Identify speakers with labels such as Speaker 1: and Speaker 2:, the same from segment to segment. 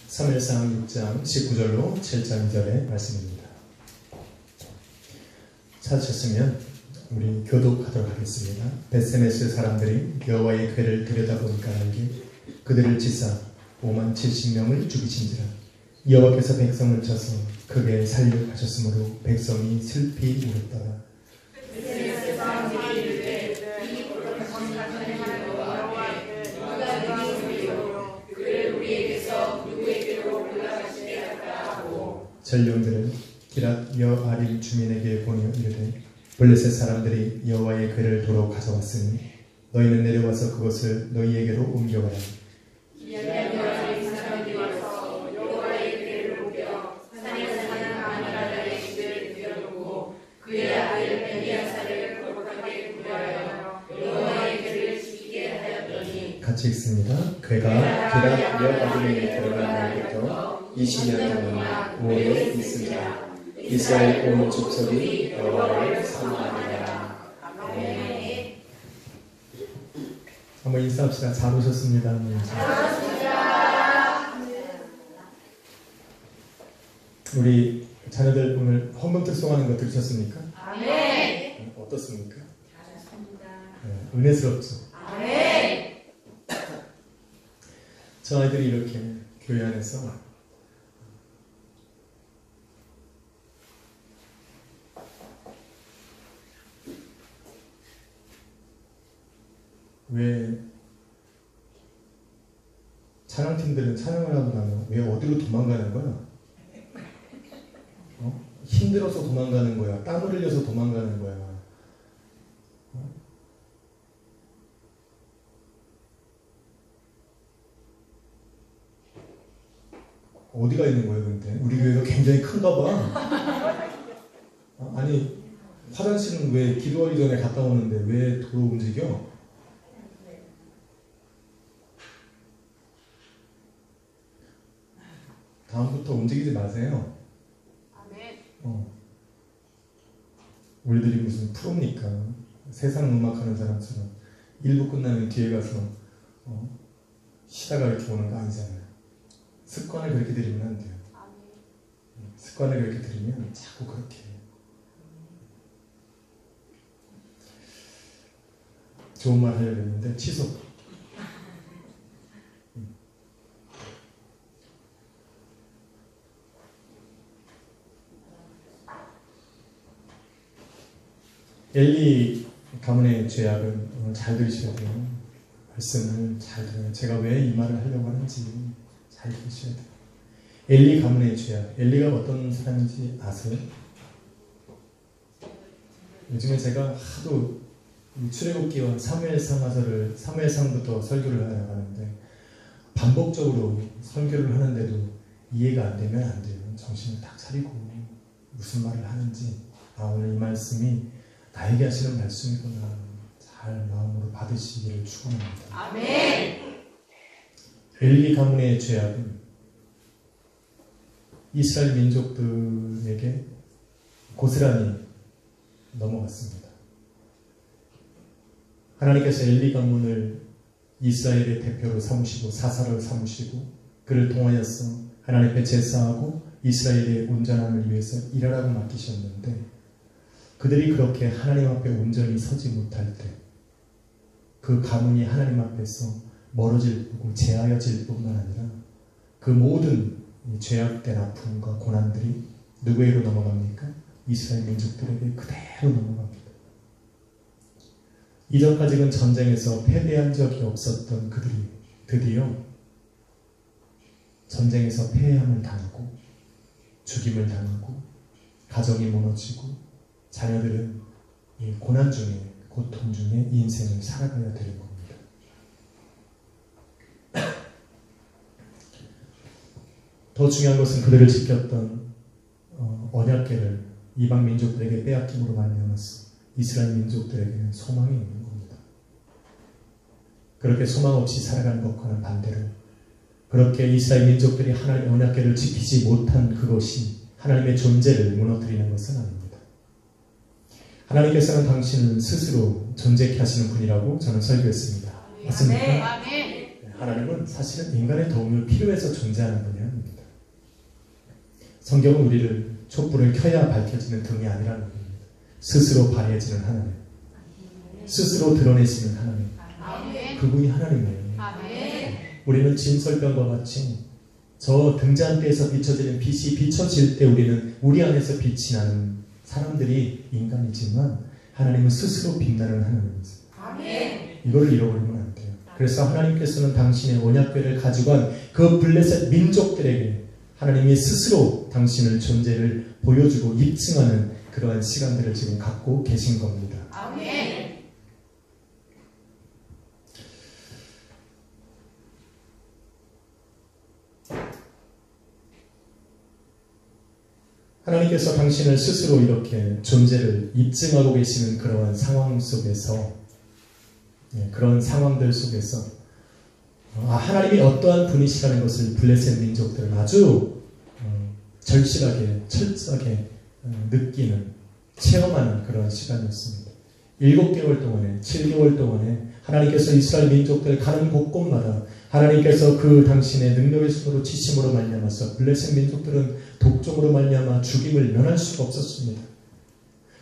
Speaker 1: 사무엘상 6장 19절로 7장 2절의 말씀입니다. 찾으셨으면 우리 교독하도록 하겠습니다. 벳세메스 사람들이 여호와의 궤를 들여다보니까 알게 그들을 치사 5만 70명을 죽이신지라. 여호와께서 백성을 쳐서 크게 살려하셨으므로 백성이 슬피 울었더라. 전령들은 기랏 여아림 주민에게 보내어 이르되 블레셋 사람들이 여호와의 궤를 도로 가져왔으니 너희는 내려와서 그것을 너희에게로 옮겨가라.
Speaker 2: 여호와의 궤를 옮겨 산에서 사는 아미라다의 집을 들여놓고 그의 아들 엘리야사를 거룩하게 구별하여 여호와의 궤를 지키게 하였더니.
Speaker 1: 같이 읽습니다. 궤가 기랏 여아림에 들어간 날부터 20년 동안 오래 있으리라. 이스라엘 온 족속이 여호와를 사모하리라. 아멘. 한번 인사합시다. 잘 오셨습니다. 우리 자녀들 오늘 헌금 특송하는 거 들으셨습니까?
Speaker 2: 아멘.
Speaker 1: 어떻습니까?
Speaker 2: 잘했습니다.
Speaker 1: 네, 은혜스럽죠?
Speaker 2: 아멘.
Speaker 1: 저 아이들이 이렇게 교회 안에서 왜 찬양팀들은 찬양을 하고 나면 왜 어디로 도망가는 거야? 힘들어서 도망가는 거야? 땀을 흘려서 도망가는 거야? 어디가 있는 거예요, 근데? 우리 교회가 굉장히 큰가 봐. 아니, 화장실은 왜 기도하기 전에 갔다 오는데 왜 도로 움직여? 다음부터 움직이지 마세요.
Speaker 2: 아멘.
Speaker 1: 우리들이 무슨 프로입니까? 세상 음악하는 사람처럼 1부 끝나면 뒤에 가서 쉬다가 이렇게 오는 거 아니잖아요. 습관을 그렇게 들이면 안 돼요. 습관을 그렇게 들이면 자꾸 그렇게 해요. 좋은 말 하려고 했는데 취소. 엘리 가문의 죄악은 오늘 잘 들으셔야 돼요. 말씀을 잘 들어요. 제가 왜 이 말을 하려고 하는지 잘 들으셔야 돼요. 엘리 가문의 죄악. 엘리가 어떤 사람인지 아세요? 요즘에 제가 하도 출애굽기와 사무엘상부터 설교를 하는데 반복적으로 설교를 하는데도 이해가 안 되면 안 돼요. 정신을 딱 차리고 무슨 말을 하는지 오늘 이 말씀이 나에게 하시는 말씀이구나 잘 마음으로 받으시기를 축원합니다.
Speaker 2: 아멘.
Speaker 1: 엘리 가문의 죄악은 이스라엘 민족들에게 고스란히 넘어갔습니다. 하나님께서 엘리 가문을 이스라엘의 대표로 삼으시고 사사로 삼으시고 그를 통하여서 하나님 앞에 제사하고 이스라엘의 온전함을 위해서 일하라고 맡기셨는데 그들이 그렇게 하나님 앞에 온전히 서지 못할 때 그 가문이 하나님 앞에서 멀어질 뿐 제하여질 뿐만 아니라 그 모든 죄악된 아픔과 고난들이 누구에게로 넘어갑니까? 이스라엘 민족들에게 그대로 넘어갑니다. 이전까지는 전쟁에서 패배한 적이 없었던 그들이 드디어 전쟁에서 패함을 당하고 죽임을 당하고 가정이 무너지고 자녀들은 이 고난 중에 고통 중에 인생을 살아가야 되는 겁니다. 더 중요한 것은 그들을 지켰던 언약궤를 이방 민족들에게 빼앗김으로 말미암아서 이스라엘 민족들에게는 소망이 없는 겁니다. 그렇게 소망 없이 살아가는 것과는 반대로 그렇게 이스라엘 민족들이 하나님의 언약궤를 지키지 못한 그것이 하나님의 존재를 무너뜨리는 것은 아닙니다. 하나님께서는 당신을 스스로 존재케 하시는 분이라고 저는 설교했습니다. 맞습니까?
Speaker 2: 아멘.
Speaker 1: 하나님은 사실은 인간의 도움을 필요해서 존재하는 분이 아닙니다. 성경은 우리를 촛불을 켜야 밝혀지는 등이 아니라는 겁니다. 스스로 발해지는 하나님, 스스로 드러내시는 하나님, 그분이 하나님이에요. 우리는 진설병과 같이 저 등잔대에서 비춰지는 빛이 비춰질 때 우리는 우리 안에서 빛이 나는 사람들이 인간이지만 하나님은 스스로 빛나는 하나님이세요. 이걸 잃어버리면 안 돼요. 그래서 하나님께서는 당신의 언약궤를 가져간 그 블레셋 민족들에게 하나님이 스스로 당신의 존재를 보여주고 입증하는 그러한 시간들을 지금 갖고 계신 겁니다. 아멘. 하나님께서 당신을 스스로 이렇게 존재를 입증하고 계시는 그러한 상황 속에서, 그런 상황들 속에서 하나님이 어떠한 분이시라는 것을 블레셋 민족들은 아주 절실하게, 철저하게 느끼는, 체험하는 그런 시간이었습니다. 7개월 동안에, 7개월 동안에 하나님께서 이스라엘 민족들 가는 곳곳마다 하나님께서 그 당신의 능력의 손으로 치심으로 말미암아서 블레셋 민족들은 독종으로 말미암아 죽임을 면할 수가 없었습니다.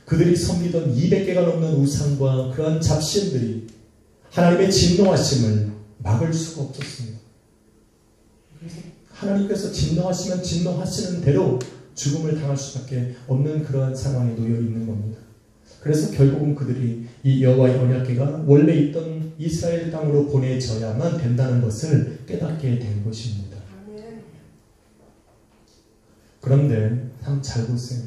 Speaker 1: 그들이 섬기던 200개가 넘는 우상과 그러한 잡신들이 하나님의 진노하심을 막을 수가 없었습니다. 그래서 하나님께서 진노하시면 진노하시는 대로 죽음을 당할 수밖에 없는 그러한 상황에 놓여 있는 겁니다. 그래서 결국은 그들이 이 여호와의 언약궤가 원래 있던 이스라엘 땅으로 보내져야만 된다는 것을 깨닫게 된 것입니다. 그런데 참 잘 보세요.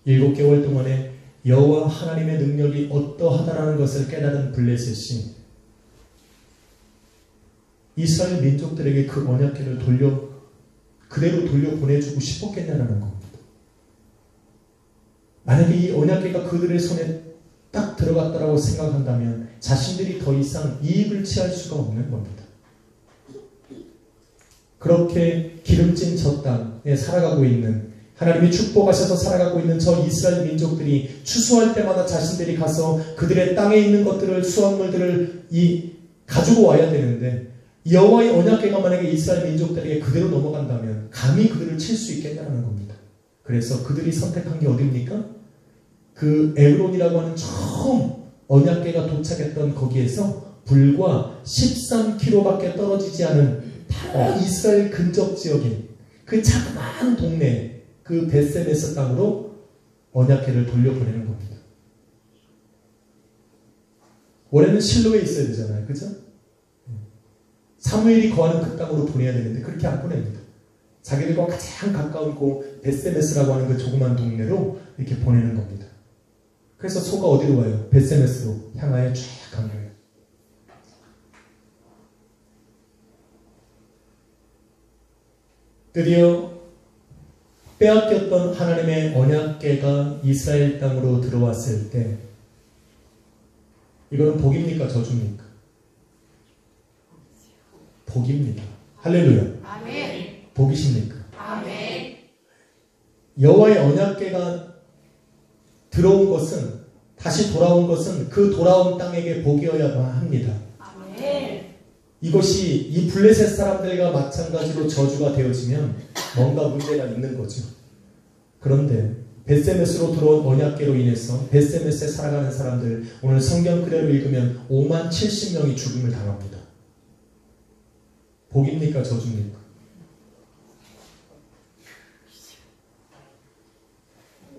Speaker 1: 7개월 동안에 여호와 하나님의 능력이 어떠하다라는 것을 깨달은 블레셋이 이스라엘 민족들에게 그 언약궤를 그대로 돌려보내주고 싶었겠냐라는 겁니다. 만약에 이 언약궤가 그들의 손에 딱 들어갔다라고 생각한다면 자신들이 더 이상 이익을 취할 수가 없는 겁니다. 그렇게 기름진 저 땅에 살아가고 있는, 하나님이 축복하셔서 살아가고 있는 저 이스라엘 민족들이 추수할 때마다 자신들이 가서 그들의 땅에 있는 것들을, 수확물들을 가지고 와야 되는데 여호와의 언약궤가 만약에 이스라엘 민족들에게 그대로 넘어간다면 감히 그들을 칠 수 있겠냐는 겁니다. 그래서 그들이 선택한 게 어디입니까? 그 에브론이라고 하는 처음 언약궤가 도착했던 거기에서 불과 13km밖에 떨어지지 않은 바로 이스라엘 근접 지역인 그 자그마한 동네, 그 벳세메스 땅으로 언약궤를 돌려보내는 겁니다. 원래는 실로에 있어야 되잖아요. 그죠? 사무엘이 거하는 그 땅으로 보내야 되는데 그렇게 안 보냅니다. 자기들과 가장 가까운 곳 벳세메스라고 하는 그 조그만 동네로 이렇게 보내는 겁니다. 그래서 소가 어디로 와요? 벳세메스로 향하여 쫙 간 거예요. 드디어 빼앗겼던 하나님의 언약궤가 이스라엘 땅으로 들어왔을 때 이거는 복입니까? 저주입니까? 복입니다. 할렐루야.
Speaker 2: 아멘.
Speaker 1: 복이십니까?
Speaker 2: 아멘.
Speaker 1: 여호와의 언약궤가 들어온 것은, 다시 돌아온 것은 그 돌아온 땅에게 복이어야만 합니다.
Speaker 2: 아멘.
Speaker 1: 이것이 이 블레셋 사람들과 마찬가지로 저주가 되어지면 뭔가 문제가 있는 거죠. 그런데 벳세메스로 들어온 언약궤로 인해서 벳세메스에 살아가는 사람들, 오늘 성경 그대로 읽으면 5만 70명이 죽음을 당합니다. 복입니까? 저주입니까?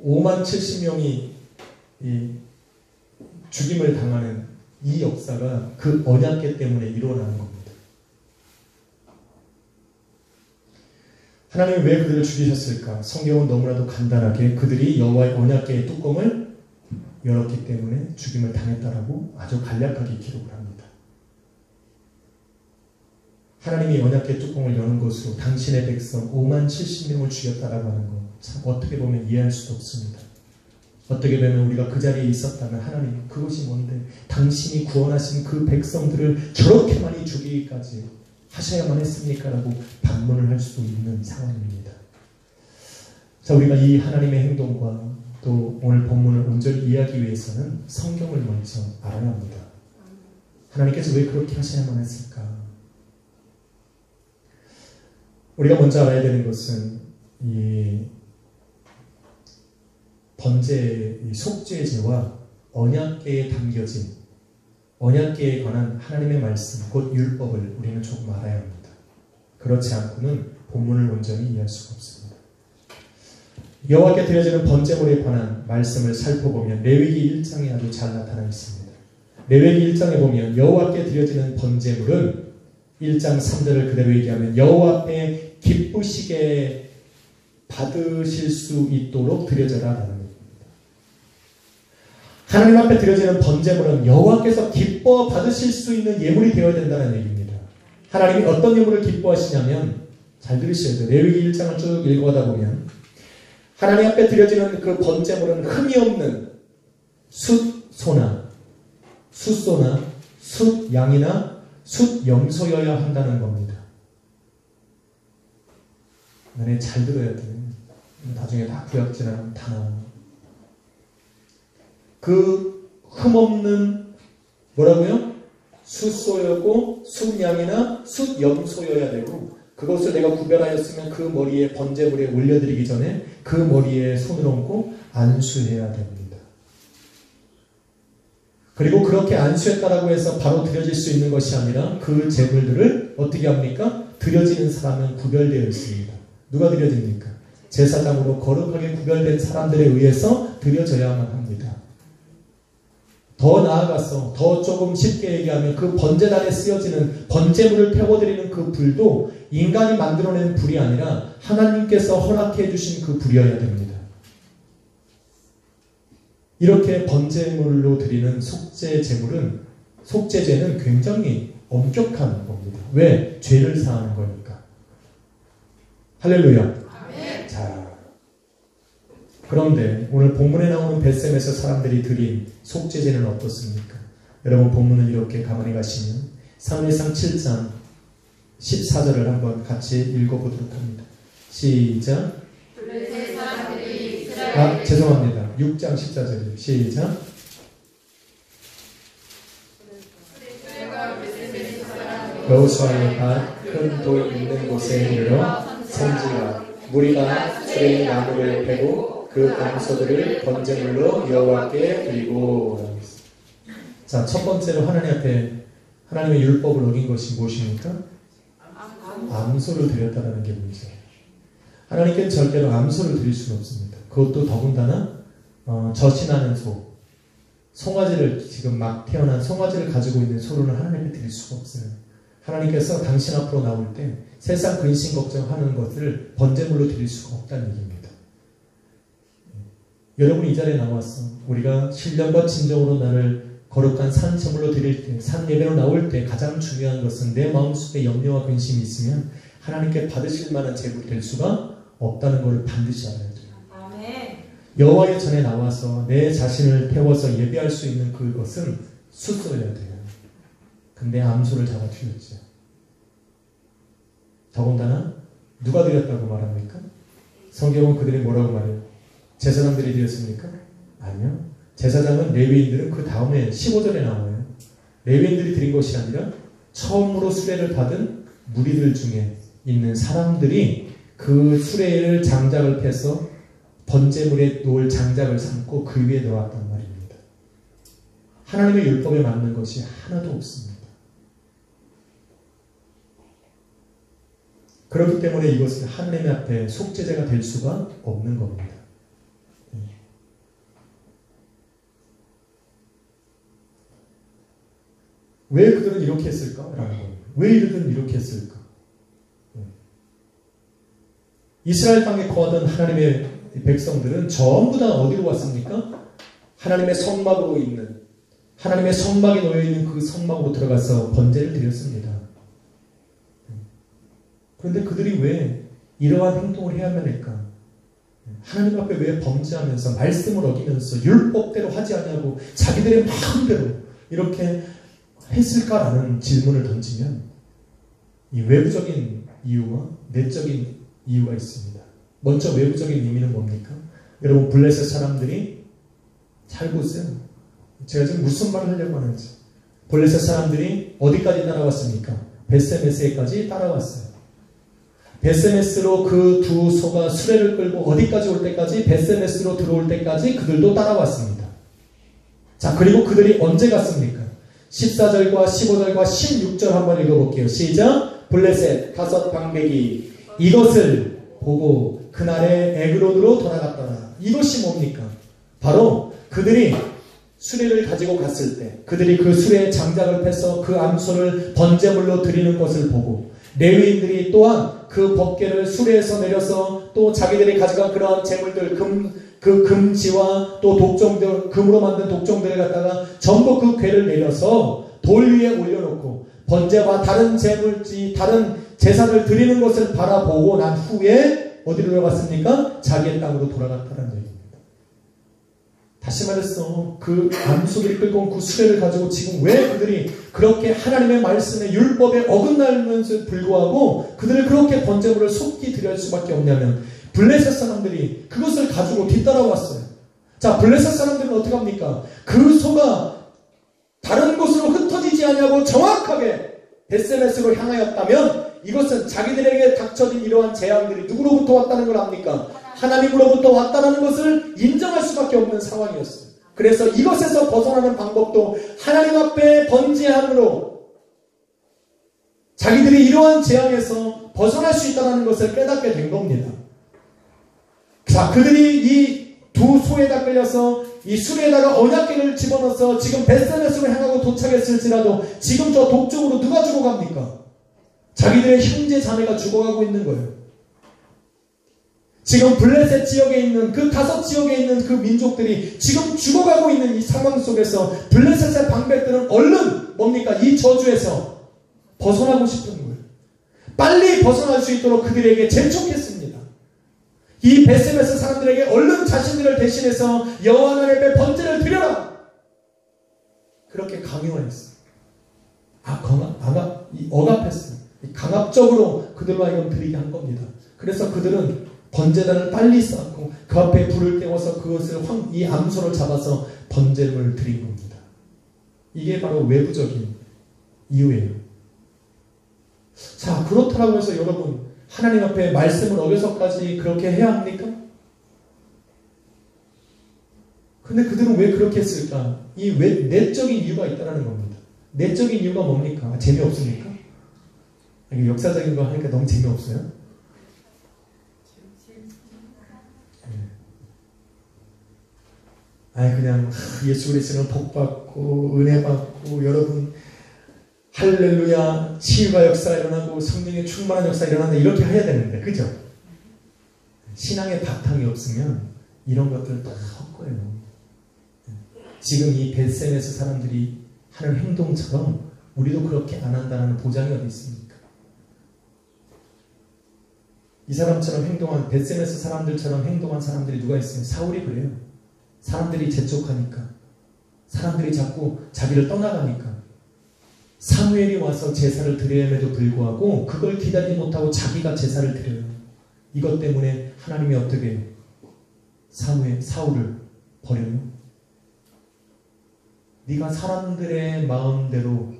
Speaker 1: 5만 70명이 죽임을 당하는 이 역사가 그 언약궤 때문에 일어나는 겁니다. 하나님이 왜 그들을 죽이셨을까? 성경은 너무나도 간단하게 그들이 여호와의 언약궤의 뚜껑을 열었기 때문에 죽임을 당했다라고 아주 간략하게 기록을 합니다. 하나님이 언약궤 뚜껑을 여는 것으로 당신의 백성 5만 70명을 죽였다라고 하는 것, 참 어떻게 보면 이해할 수도 없습니다. 어떻게 보면 우리가 그 자리에 있었다면 하나님, 그것이 뭔데 당신이 구원하신 그 백성들을 저렇게 많이 죽이기까지 하셔야만 했습니까? 라고 반문을 할 수도 있는 상황입니다. 자, 우리가 이 하나님의 행동과 또 오늘 본문을 온전히 이해하기 위해서는 성경을 먼저 알아야 합니다. 하나님께서 왜 그렇게 하셔야만 했을까? 우리가 먼저 알아야 되는 것은 이 번제, 속죄제와 언약궤에 담겨진 언약궤에 관한 하나님의 말씀, 곧 율법을 우리는 조금 알아야 합니다. 그렇지 않고는 본문을 온전히 이해할 수가 없습니다. 여호와께 드려지는 번제물에 관한 말씀을 살펴보면 레위기 1장에 아주 잘 나타나 있습니다. 레위기 1장에 보면 여호와께 드려지는 번제물은 1장 3절을 그대로 얘기하면 여호와 앞에 기쁘시게 받으실 수 있도록 드려져라 라는 얘기입니다. 하나님 앞에 드려지는 번제물은 여호와께서 기뻐 받으실 수 있는 예물이 되어야 된다는 얘기입니다. 하나님이 어떤 예물을 기뻐하시냐면 잘 들으셔야 돼요. 레위기 1장을 쭉 읽어가다 보면 하나님 앞에 드려지는 그 번제물은 흠이 없는 숫소나 숫양이나 숫염소여야 한다는 겁니다. 너네 잘 들어야 돼. 나중에 다 구약지나 다 나와요. 그 흠없는 뭐라고요? 숫소여고 숫양이나 숫염소여야 되고 그것을 내가 구별하였으면 그 머리에 번제물에 올려드리기 전에 그 머리에 손을 얹고 안수해야 됩니다. 그리고 그렇게 안수했다라고 해서 바로 드려질 수 있는 것이 아니라 그 제물들을 어떻게 합니까? 드려지는 사람은 구별되어 있습니다. 누가 드려집니까? 제사장으로 거룩하게 구별된 사람들에 의해서 드려져야만 합니다. 더 나아가서 더 조금 쉽게 얘기하면 그 번제단에 쓰여지는 번제물을 태워드리는 그 불도 인간이 만들어낸 불이 아니라 하나님께서 허락해 주신 그 불이어야 됩니다. 이렇게 번제물로 드리는 속죄제는 굉장히 엄격한 겁니다. 왜? 죄를 사하는 거니까. 할렐루야.
Speaker 2: 아멘.
Speaker 1: 자, 그런데 오늘 본문에 나오는 벳셈에서 사람들이 드린 속죄제는 어떻습니까? 여러분 본문을 이렇게 가만히 가시면 사무엘상 7장 14절을 한번 같이 읽어보도록 합니다. 시작. 죄송합니다. 6장 14절이에요. 시작. 여호수아의 밭 큰 돌 있는 곳에 이르러 선지가 무리가 수레의 나무를 베고 그 암소들을 번제물로 여호와께 드리고. 자, 첫 번째로 하나님 앞에 하나님의 율법을 어긴 것이 무엇입니까? 암소를 드렸다는 게 문제예요. 하나님께는 절대로 암소를 드릴 수는 없습니다. 그것도 더군다나 젖이나는 소, 송아지를 지금 막 태어난 송아지를 가지고 있는 소로는 하나님께 드릴 수가 없어요. 하나님께서 당신 앞으로 나올 때 세상 근심 걱정하는 것을 번제물로 드릴 수가 없다는 얘기입니다. 여러분 이 자리에 나와서 우리가 신령과 진정으로 나를 거룩한 산 제물로 드릴 때, 산 예배로 나올 때 가장 중요한 것은 내 마음속에 염려와 근심이 있으면 하나님께 받으실 만한 제물이 될 수가 없다는 것을 반드시 알아야 돼요.
Speaker 2: 아멘.
Speaker 1: 여호와의 전에 나와서 내 자신을 태워서 예배할 수 있는 그것은 숫소여야 돼요. 근데 암소를 잡아 드렸죠. 더군다나 누가 드렸다고 말합니까? 성경은 그들이 뭐라고 말해요? 제사장들이 드렸습니까? 아니요. 제사장은 레위인들은 그 다음에 15절에 나와요. 레위인들이 드린 것이 아니라 처음으로 수레를 받은 무리들 중에 있는 사람들이 그 수레를 장작을 패서 번제물에 놓을 장작을 삼고 그 위에 놓았단 말입니다. 하나님의 율법에 맞는 것이 하나도 없습니다. 그렇기 때문에 이것은 하나님 앞에 속죄제가 될 수가 없는 겁니다. 왜 그들은 이렇게 했을까? 라는 겁니다. 왜 이들은 이렇게 했을까? 이스라엘 땅에 거하던 하나님의 백성들은 전부 다 어디로 왔습니까? 하나님의 성막으로 있는, 하나님의 성막에 놓여있는 그 성막으로 들어가서 번제를 드렸습니다. 그런데 그들이 왜 이러한 행동을 해야만 할까? 하나님 앞에 왜 범죄하면서 말씀을 어기면서 율법대로 하지 않냐고 자기들의 마음대로 이렇게 했을까라는 질문을 던지면 이 외부적인 이유와 내적인 이유가 있습니다. 먼저 외부적인 의미는 뭡니까? 여러분 블레셋 사람들이 잘 보세요. 제가 지금 무슨 말을 하려고 하는지. 블레셋 사람들이 어디까지 따라왔습니까? 벳세메세까지 따라왔어요. 벳세메스로 그 두 소가 수레를 끌고 어디까지 올 때까지? 벳세메스로 들어올 때까지 그들도 따라왔습니다. 자, 그리고 그들이 언제 갔습니까? 14절과 15절과 16절 한번 읽어볼게요. 시작! 블레셋 다섯 방백이 이것을 보고 그날의 에그론으로 돌아갔더라. 이것이 뭡니까? 바로 그들이 수레를 가지고 갔을 때 그들이 그 수레에 장작을 패서 그 암소를 번제물로 드리는 것을 보고 레위인들이 또한 그 법궤를 수레에서 내려서 또 자기들이 가져간 그러한 재물들 그 금지와 또 독종들 금으로 만든 독종들을 갖다가 전부 그 궤를 내려서 돌 위에 올려놓고 번제와 다른 재물지 다른 제사를 드리는 것을 바라보고 난 후에 어디로 돌아갔습니까? 자기의 땅으로 돌아갔다는 얘기입니다. 다시 말해서 그 암소들이 끌고 온 그 수레를 가지고 지금 왜 그들이 그렇게 하나님의 말씀에 율법에 어긋나면서 불구하고 그들을 그렇게 번제물을 속히 드릴 수밖에 없냐면 블레셋 사람들이 그것을 가지고 뒤따라왔어요. 자, 블레셋 사람들은 어떻게 합니까? 그 소가 다른 곳으로 흩어지지 않냐고 정확하게 벳세메스로 향하였다면 이것은 자기들에게 닥쳐진 이러한 재앙들이 누구로부터 왔다는 걸 압니까? 하나님으로부터 왔다는 것을 인정할 수밖에 없는 상황이었어요. 그래서 이것에서 벗어나는 방법도 하나님 앞에 번제함으로 자기들이 이러한 재앙에서 벗어날 수 있다는 것을 깨닫게 된 겁니다. 자, 그들이 이 두 소에다 끌려서 이 수레에다가 언약궤를 집어넣어서 지금 벳세메스로 향하고 도착했을지라도 지금 저 독종으로 누가 죽어갑니까? 자기들의 형제 자매가 죽어가고 있는 거예요. 지금 블레셋 지역에 있는 그 다섯 지역에 있는 그 민족들이 지금 죽어가고 있는 이 상황 속에서 블레셋의 방백들은 얼른 뭡니까? 이 저주에서 벗어나고 싶은 거예요. 빨리 벗어날 수 있도록 그들에게 재촉했습니다. 이 벳세메스 사람들에게 얼른 자신들을 대신해서 여호와 하나님 앞에 번제를 드려라. 그렇게 강요했어요. 억압했어요. 강압적으로 그들로 하여금 드리게 한 겁니다. 그래서 그들은 번제단을 빨리 쌓고 그 앞에 불을 떼워서 그것을 이 암소를 잡아서 번제를 드린 겁니다. 이게 바로 외부적인 이유예요. 자, 그렇다고 해서 여러분 하나님 앞에 말씀을 어겨서까지 그렇게 해야 합니까? 근데 그들은 왜 그렇게 했을까? 이 내적인 이유가 있다는 겁니다. 내적인 이유가 뭡니까? 재미없습니까? 이게 역사적인 거 하니까 너무 재미없어요? 그냥 예수 그리스도는 복 받고 은혜 받고 여러분 할렐루야 치유가 역사가 일어나고 성령의 충만한 역사가 일어난다 이렇게 해야 되는데 그죠? 신앙의 바탕이 없으면 이런 것들 다 헛거예요. 지금 이 벳세메스 사람들이 하는 행동처럼 우리도 그렇게 안 한다는 보장이 어디 있습니까? 이 사람처럼 행동한 벳세메스 사람들처럼 행동한 사람들이 누가 있어요? 사울이 그래요. 사람들이 재촉하니까 사람들이 자꾸 자기를 떠나가니까 사무엘이 와서 제사를 드려야함에도 불구하고 그걸 기다리지 못하고 자기가 제사를 드려요. 이것 때문에 하나님이 어떻게 사울을 버려요? 네가 사람들의 마음대로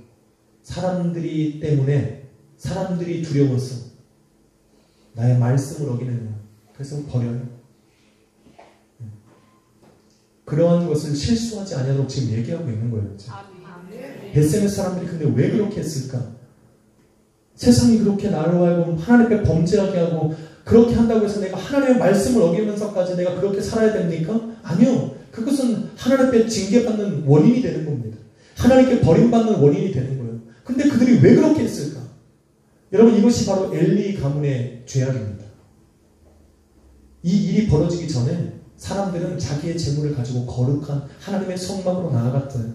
Speaker 1: 사람들이 때문에 사람들이 두려워서 나의 말씀을 어기느냐 그래서 버려요. 그러한 것을 실수하지 않도록 지금 얘기하고 있는 거예요. 벳세메스 사람들이 근데 왜 그렇게 했을까? 세상이 그렇게 나로 하여금 하나님 앞에 범죄하게 하고 그렇게 한다고 해서 내가 하나님의 말씀을 어기면서까지 내가 그렇게 살아야 됩니까? 아니요. 그것은 하나님 앞에 징계받는 원인이 되는 겁니다. 하나님께 버림받는 원인이 되는 거예요. 근데 그들이 왜 그렇게 했을까? 여러분 이것이 바로 엘리 가문의 죄악입니다. 이 일이 벌어지기 전에 사람들은 자기의 재물을 가지고 거룩한 하나님의 성막으로 나아갔어요.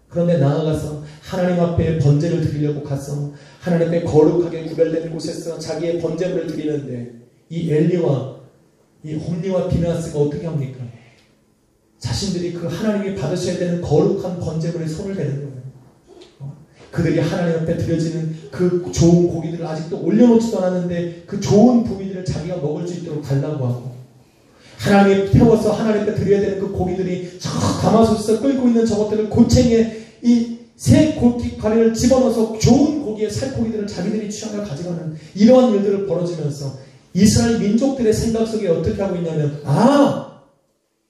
Speaker 1: 그런데 나아가서 하나님 앞에 번제를 드리려고 가서 하나님 앞에 거룩하게 구별된 곳에서 자기의 번제물을 드리는데 이 엘리와 이 홈리와 비나스가 어떻게 합니까? 자신들이 그 하나님이 받으셔야 되는 거룩한 번제물에 손을 대는 거예요. 그들이 하나님 앞에 드려지는 그 좋은 고기들을 아직도 올려놓지도 않았는데 그 좋은 부위들을 자기가 먹을 수 있도록 달라고 하고 하나님이 태워서 하나님 앞에 드려야 되는 그 고기들이 저 가마솥에서 끓고 있는 저것들을 골챙이에 이 새 고깃가리를 집어넣어서 좋은 고기의 살코기들을 자기들이 취향을 가져가는 이러한 일들을 벌어지면서 이스라엘 민족들의 생각 속에 어떻게 하고 있냐면, 아,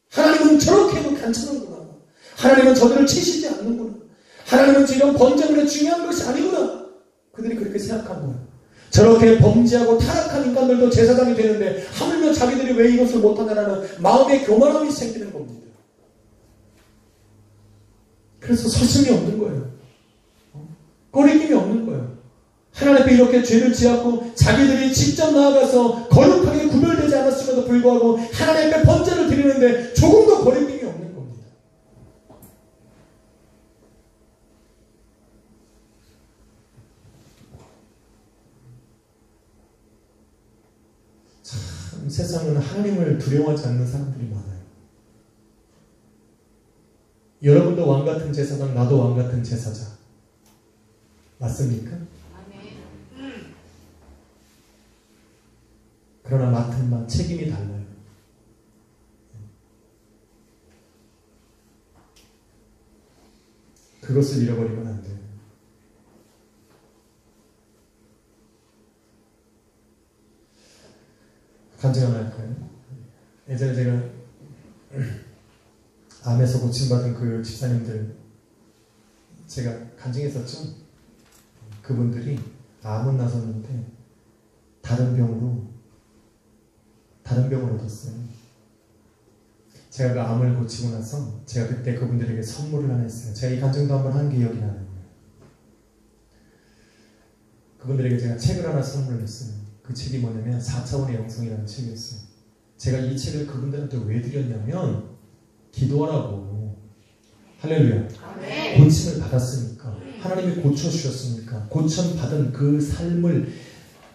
Speaker 1: 하나님은 저렇게 해도 괜찮은구나. 하나님은 저들을 치시지 않는구나. 하나님은 이런 번제물이 중요한 것이 아니구나. 그들이 그렇게 생각한 거예요. 저렇게 범죄하고 타락한 인간들도 제사장이 되는데 하물며 자기들이 왜 이것을 못하냐라는 마음의 교만함이 생기는 겁니다. 그래서 서슴이 없는 거예요. 꺼리낌이 없는 거예요. 하나님 앞에 이렇게 죄를 지었고 자기들이 직접 나아가서 거룩하게 구별되지 않았음에도 불구하고 하나님 앞에 번제를 드리는데 조금도 거리낌이 없는 겁니다. 참 세상은 하나님을 두려워하지 않는 사람들이 많아요. 여러분도 왕같은 제사장, 나도 왕같은 제사장. 맞습니까? 그러나 맡은 바 책임이 달라요. 그것을 잃어버리면 안 돼요. 간증 하나 할까요? 예전에 제가 암에서 고침받은 그 집사님들 제가 간증했었죠. 그분들이 암은 나섰는데 다른 병을 얻었어요. 제가 그 암을 고치고 나서 제가 그때 그분들에게 선물을 하나 했어요. 제가 이 간증도 한번 한 기억이 나요. 그분들에게 제가 책을 하나 선물을 했어요. 그 책이 뭐냐면 4차원의 영성이라는 책이었어요. 제가 이 책을 그분들한테 왜 드렸냐면 기도하라고. 할렐루야. 아멘. 고침을 받았으니까 하나님이 고쳐주셨으니까 고침받은 그 삶을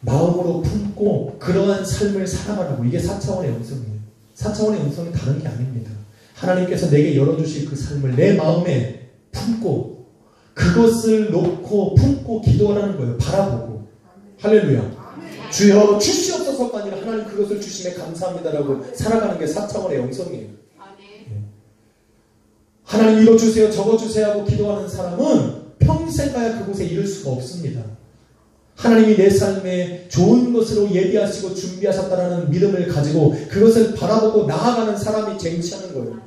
Speaker 1: 마음으로 품고 그러한 삶을 살아가라고. 이게 4차원의 영성이에요. 4차원의 영성은 다른 게 아닙니다. 하나님께서 내게 열어주실 그 삶을 내 마음에 품고 그것을 놓고 품고 기도하라는 거예요. 바라보고. 할렐루야. 주여 주시옵소서가 아니라 하나님 그것을 주심에 감사합니다라고 살아가는 게 4차원의 영성이에요. 하나님 이거 주세요 저거 주세요 하고 기도하는 사람은 평생 가야 그곳에 이를 수가 없습니다. 하나님이 내 삶에 좋은 것으로 예비하시고 준비하셨다는 믿음을 가지고 그것을 바라보고 나아가는 사람이 쟁취하는 거예요.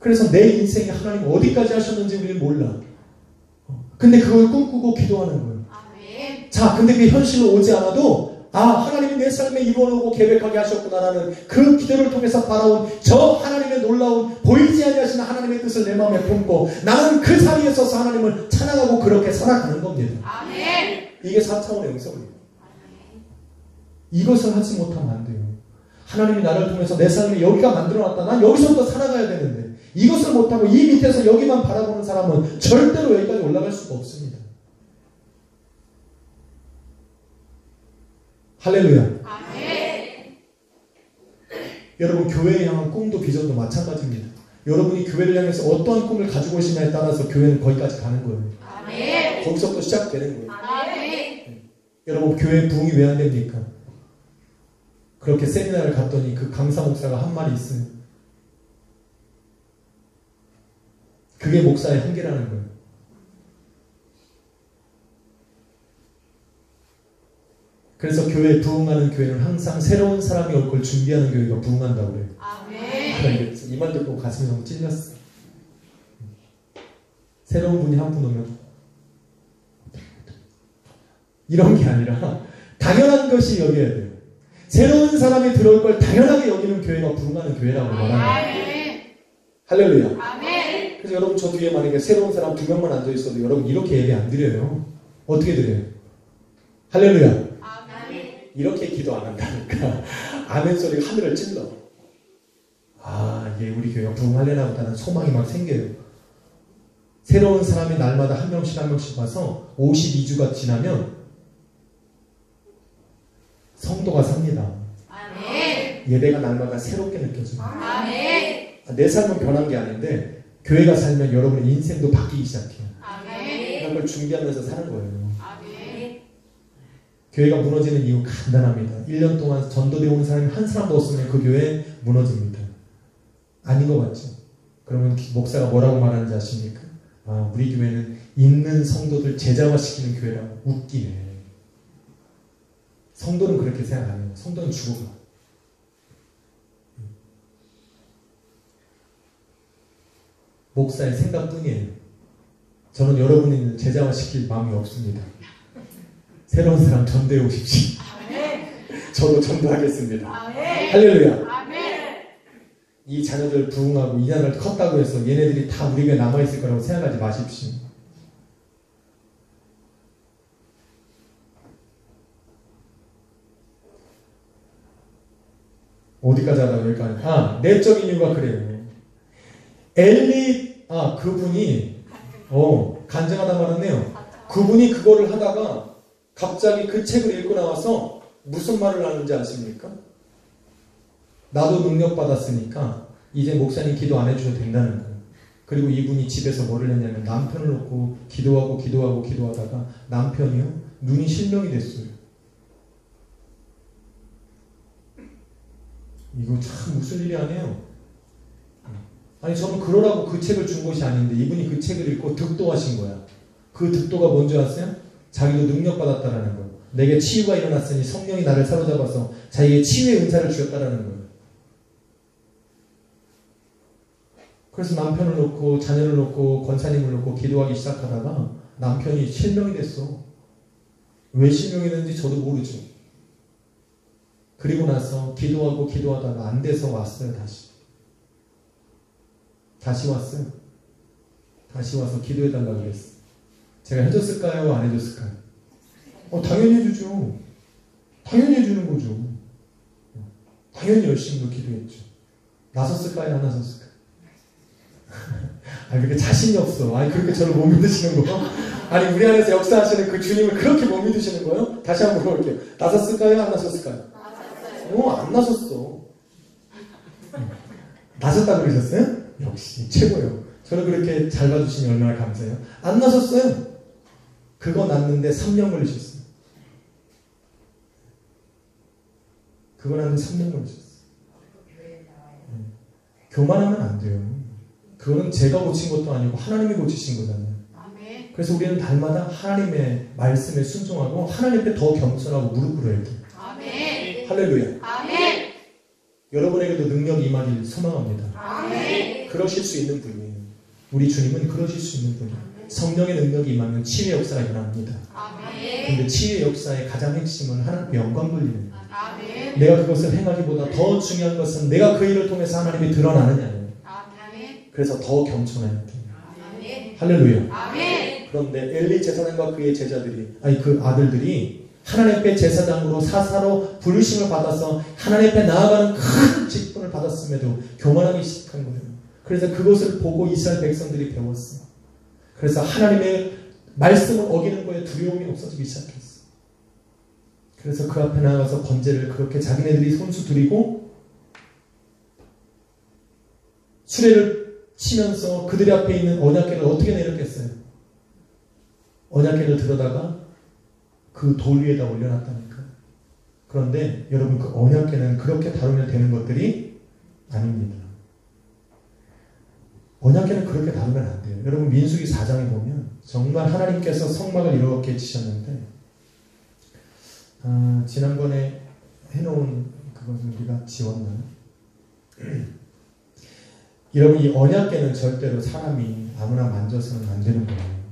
Speaker 1: 그래서 내 인생에 하나님 어디까지 하셨는지 우리는 몰라. 근데 그걸 꿈꾸고 기도하는 거예요. 자, 근데 그 현실로 오지 않아도 하나님이 내 삶에 이루어놓고 계획하게 하셨구나라는 그 기도를 통해서 바라온 저 하나님의 놀라운 보이지 아니하시는 하나님의 뜻을 내 마음에 품고 나는 그 자리에 서서 하나님을 찬양하고 그렇게 살아가는 겁니다. 아멘. 이게 4차원의 영성이에요. 이것을 하지 못하면 안 돼요. 하나님이 나를 통해서 내 삶에 여기가 만들어놨다. 난 여기서부터 살아가야 되는데 이것을 못하고 이 밑에서 여기만 바라보는 사람은 절대로 여기까지 올라갈 수가 없습니다. 할렐루야. 아멘. 여러분 교회에 향한 꿈도 비전도 마찬가지입니다. 여러분이 교회를 향해서 어떠한 꿈을 가지고 오시냐에 따라서 교회는 거기까지 가는 거예요. 아멘. 거기서부터 시작되는 거예요. 아멘. 여러분 교회 부흥이 왜 안 됩니까? 그렇게 세미나를 갔더니 그 강사 목사가 한 말이 있어요. 그게 목사의 한계라는 거예요. 그래서 교회 부흥하는 교회는 항상 새로운 사람이 올 걸 준비하는 교회가 부흥한다고 그래요. 아멘. 이 말 듣고 가슴이 너무 찔렸어. 새로운 분이 한 분 오면 이런 게 아니라 당연한 것이 여겨야 돼요. 새로운 사람이 들어올 걸 당연하게 여기는 교회가 부흥하는 교회라고 말하는 거예요. 할렐루야. 아멘. 그래서 여러분 저 뒤에 만약에 새로운 사람 2명만 앉아 있어도 여러분 이렇게 예배 안 드려요. 어떻게 드려요? 할렐루야. 이렇게 기도 안 한다니까. 아멘 소리가 하늘을 찔러. 이게 우리 교회가 부흥하려나 보다는 소망이 막 생겨요. 새로운 사람이 날마다 한 명씩 와서 52주가 지나면 성도가 삽니다. 아멘. 예배가 날마다 새롭게 느껴져요. 아멘. 내 삶은 변한 게 아닌데 교회가 살면 여러분의 인생도 바뀌기 시작해요. 아멘. 그런 걸 준비하면서 사는 거예요. 교회가 무너지는 이유 간단합니다. 1년 동안 전도되어 온 사람이 한 사람도 없으면 그 교회 무너집니다. 아닌 것 같죠? 그러면 목사가 뭐라고 말하는지 아십니까? 아, 우리 교회는 있는 성도들 제자화시키는 교회라고 웃기네. 성도는 그렇게 생각 안 해요. 성도는 죽어가. 목사의 생각뿐이에요. 저는 여러분이 제자화시킬 마음이 없습니다. 새로운 사람 전도해 오십시오. 저도 전도하겠습니다. 할렐루야. 이 자녀들 부흥하고 이 자녀들 컸다고 해서 얘네들이 다 우리 교회에 남아있을 거라고 생각하지 마십시오. 어디까지 하다가 여기까지. 내적인 이유가 그래요. 엘리, 그분이, 간증하다 말았네요. 그분이 그거를 하다가 갑자기 그 책을 읽고 나와서 무슨 말을 하는지 아십니까? 나도 능력받았으니까 이제 목사님 기도 안 해주셔도 된다는 거예요. 그리고 이분이 집에서 뭐를 했냐면 남편을 놓고 기도하다가 남편이요? 눈이 실명이 됐어요. 이거 참 무슨 일이 아니에요. 아니 저는 그러라고 그 책을 준 것이 아닌데 이분이 그 책을 읽고 득도하신 거야. 그 득도가 뭔지 아세요? 자기도 능력받았다라는 거예요. 내게 치유가 일어났으니 성령이 나를 사로잡아서 자기의 치유의 은사를 주었다라는 거예요. 그래서 남편을 놓고 자녀를 놓고 권사님을 놓고 기도하기 시작하다가 남편이 실명이 됐어. 왜 실명이 됐는지 저도 모르죠. 그리고 나서 기도하다가 안 돼서 왔어요. 다시 왔어요. 다시 와서 기도해달라고 그랬어. 제가 해줬을까요? 안 해줬을까요? 당연히 해주죠. 당연히 해주는 거죠. 당연히 열심히 기도했죠. 나섰을까요? 안 나섰을까요? 그렇게 자신이 없어. 그렇게 저를 못 믿으시는 거? 우리 안에서 역사하시는 그 주님을 그렇게 못 믿으시는 거예요? 다시 한번 물어볼게요. 나섰을까요? 안 나섰을까요? 안 나섰어. 나섰다고 그러셨어요? 역시 최고예요. 저를 그렇게 잘 봐주시니 얼마나 감사해요. 안 나섰어요. 그거 났는데 3년 걸리셨어요. 그거 났는데 3년 걸리셨어요. 교만하면 안 돼요. 그거는 제가 고친 것도 아니고 하나님이 고치신 거잖아요. 그래서 우리는 날마다 하나님의 말씀에 순종하고 하나님 앞에 더 겸손하고 무릎 꿇어야 돼요. 할렐루야. 여러분에게도 능력이 임하길 소망합니다. 그러실 수 있는 분이에요. 우리 주님은 그러실 수 있는 분이에요. 성령의 능력이 임하면 치유의 역사가 일어납니다. 그런데 치유의 역사의 가장 핵심은 하나님께 영광 돌리는 거예요. 내가 그것을 행하기보다 더 중요한 것은 내가 그 일을 통해서 하나님이 드러나느냐예요. 그래서 더 겸손해야 돼요. 할렐루야. 그런데 엘리 제사장과 그의 제자들이, 그 아들들이 하나님 앞에 제사장으로 사사로 부르심을 받아서 하나님 앞에 나아가는 큰 직분을 받았음에도 교만하기 시작한 거예요. 그래서 그것을 보고 이스라엘 백성들이 배웠어요. 그래서 하나님의 말씀을 어기는 거에 두려움이 없어지기 시작했어요. 그래서 그 앞에 나가서 번제를 그렇게 자기네들이 손수 드리고 수레를 치면서 그들의 앞에 있는 언약궤를 어떻게 내렸겠어요? 언약궤를 들어다가 그 돌 위에다 올려놨다니까요. 그런데 여러분 그 언약궤는 그렇게 다루면 되는 것들이 아닙니다. 언약궤는 그렇게 다루면 안 돼요. 여러분 민수기 4장에 보면 정말 하나님께서 성막을 이렇게 해주셨는데 지난번에 해놓은 그것을 우리가 지웠나요? 여러분 이 언약궤는 절대로 사람이 아무나 만져서는 안 되는 거예요.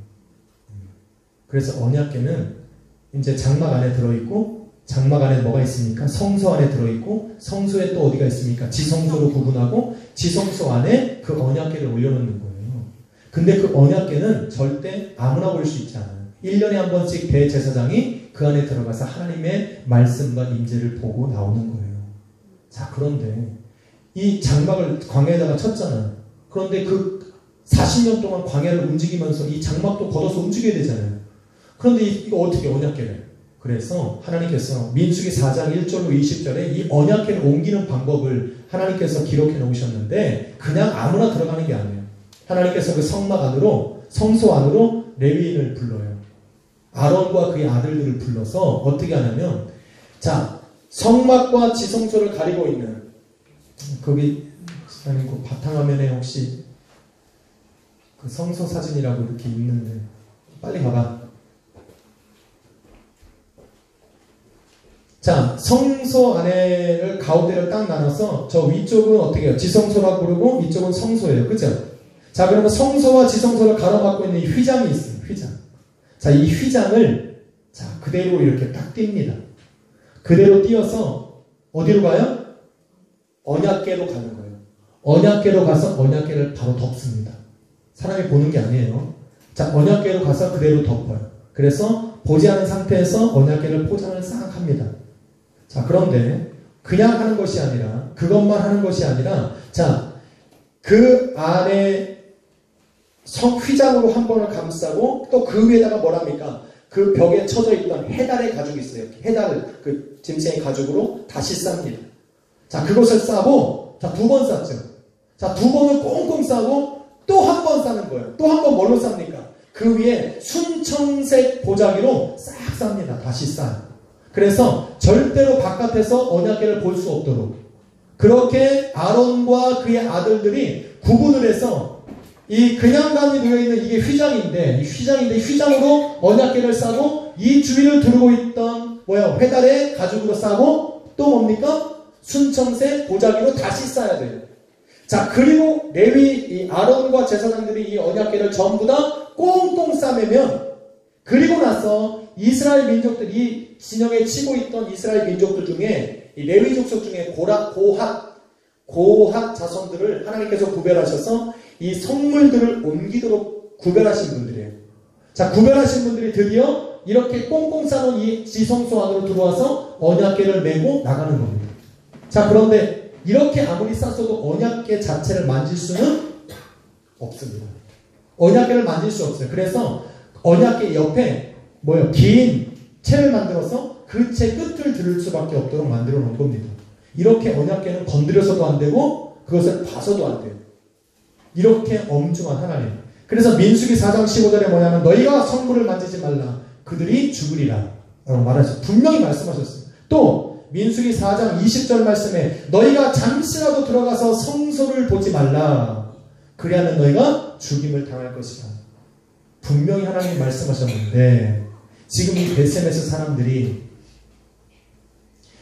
Speaker 1: 그래서 언약궤는 이제 장막 안에 들어있고 장막 안에 뭐가 있습니까? 성소 안에 들어있고 성소에 또 어디가 있습니까? 지성소로 구분하고 지성소 안에 그 언약궤를 올려놓는 거예요. 근데 그 언약궤는 절대 아무나 볼 수 있지 않아요. 1년에 한 번씩 대제사장이 그 안에 들어가서 하나님의 말씀과 임재를 보고 나오는 거예요. 자, 그런데 이 장막을 광야에다가 쳤잖아요. 그런데 그 40년 동안 광야를 움직이면서 이 장막도 걷어서 움직여야 되잖아요. 그런데 이거 어떻게 언약궤를? 그래서 하나님께서 민수기 4장 1절로 20절에 이 언약궤를 옮기는 방법을 하나님께서 기록해 놓으셨는데 그냥 아무나 들어가는 게 아니에요. 하나님께서 그 성막 안으로 성소 안으로 레위인을 불러요. 아론과 그의 아들들을 불러서 어떻게 하냐면 자 성막과 지성소를 가리고 있는 거기 그 바탕화면에 혹시 그 성소 사진이라고 이렇게 있는데 빨리 가봐. 자, 성소 안에를 가운데를 딱 나눠서 저 위쪽은 어떻게 해요? 지성소라고 부르고 이쪽은 성소예요. 그죠? 자, 그러면 성소와 지성소를 가로막고 있는 이 휘장이 있어요. 휘장. 자, 이 휘장을 자, 그대로 이렇게 딱 띄웁니다. 그대로 띄어서 어디로 가요? 언약궤로 가는 거예요. 언약궤로 가서 언약궤를 바로 덮습니다. 사람이 보는 게 아니에요. 자, 언약궤로 가서 그대로 덮어요. 그래서 보지 않은 상태에서 언약궤를 포장을 싹 합니다. 자, 그런데 그냥 하는 것이 아니라 그것만 하는 것이 아니라 자, 그 안에 휘장으로 한 번을 감싸고 또 그 위에다가 뭐랍니까? 그 벽에 쳐져 있던 해달의 가죽이 있어요. 해달을 그 짐승의 가죽으로 다시 쌉니다. 자, 그것을 싸고 자, 2번 쌌죠. 자, 2번을 꽁꽁 싸고 또 한 번 싸는 거예요. 또 한 번 뭘로 쌉니까? 그 위에 순청색 보자기로 싹 쌉니다. 다시 싸요. 그래서 절대로 바깥에서 언약궤를 볼 수 없도록 그렇게 아론과 그의 아들들이 구분을 해서 이 그냥감이 놓여있는 이게 휘장인데 이 휘장으로 언약궤를 싸고 이 주위를 두르고 있던 회달의 가죽으로 싸고 또 뭡니까? 순청색 보자기로 다시 싸야 돼요. 자, 그리고 레위 이 아론과 제사장들이 이 언약궤를 전부 다 꽁꽁 싸매면 그리고 나서 이스라엘 민족들 이 진영에 치고 있던 이스라엘 민족들 중에 이 레위 족속 중에 고핫 자손들을 하나님께서 구별하셔서 이 성물들을 옮기도록 구별하신 분들이에요. 자, 구별하신 분들이 드디어 이렇게 꽁꽁 싸놓은 이 지성소 안으로 들어와서 언약궤를 메고 나가는 겁니다. 자, 그런데 이렇게 아무리 쌌어도 언약궤 자체를 만질 수는 없습니다. 언약궤를 만질 수 없어요. 그래서 언약궤 옆에 긴 채를 만들어서 그 채 끝을 들을 수밖에 없도록 만들어 놓은 겁니다. 이렇게 언약궤는 건드려서도 안 되고 그것을 봐서도 안 돼요. 이렇게 엄중한 하나님. 그래서 민수기 4장 15절에 뭐냐면 너희가 성물을 만지지 말라. 그들이 죽으리라. 라고 말하셨어요. 분명히 말씀하셨어요. 또 민수기 4장 20절 말씀에 너희가 잠시라도 들어가서 성소를 보지 말라. 그리하면 너희가 죽임을 당할 것이다. 분명히 하나님이 말씀하셨는데 지금 이 베세메스 사람들이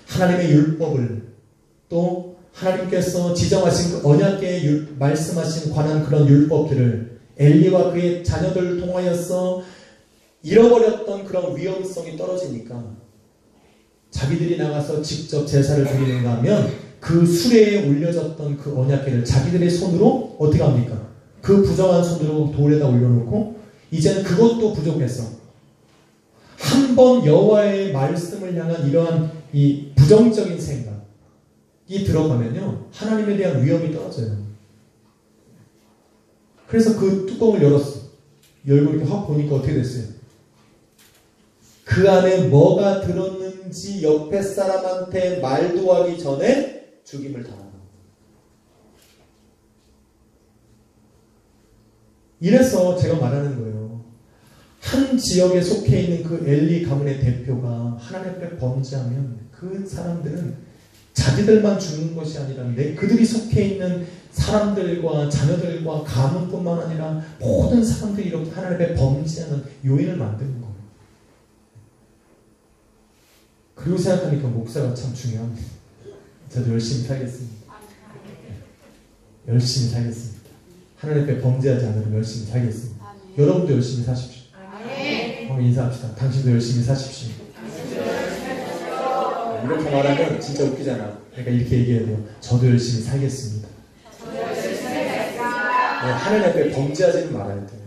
Speaker 1: 하나님의 율법을 또 하나님께서 지정하신 그 언약궤에 말씀하신 관한 그런 율법들을 엘리와 그의 자녀들을 통하여서 잃어버렸던 그런 위험성이 떨어지니까 자기들이 나가서 직접 제사를 드리는가 하면 그 수레에 올려졌던 그 언약궤를 자기들의 손으로 어떻게 합니까? 그 부정한 손으로 돌에다 올려놓고 이제는 그것도 부족해서 한 번 여호와의 말씀을 향한 이러한 이 부정적인 생각이 들어가면요 하나님에 대한 위험이 떨어져요. 그래서 그 뚜껑을 열었어. 열고 이렇게 확 보니까 어떻게 됐어요? 그 안에 뭐가 들었는지 옆에 사람한테 말도 하기 전에 죽임을 당하는 거예요. 이래서 제가 말하는 거예요. 한 지역에 속해 있는 그 엘리 가문의 대표가 하나님 앞에 범죄하면 그 사람들은 자기들만 죽는 것이 아니라 그들이 속해 있는 사람들과 자녀들과 가문뿐만 아니라 모든 사람들이 이렇게 하나님 앞에 범죄하는 요인을 만드는 거예요. 그리고 생각하니까 목사가 참 중요합니다. 저도 열심히 살겠습니다. 열심히 살겠습니다. 하나님 앞에 범죄하지 않으면 열심히 살겠습니다. 여러분도 열심히 사십시오. 한번 인사합시다. 당신도 열심히 사십시오. 이렇게 말하면 진짜 웃기잖아. 그러니까 이렇게 얘기해야 돼요. 저도 열심히 살겠습니다. 하나님 앞에 범죄하지는 말아야 돼요.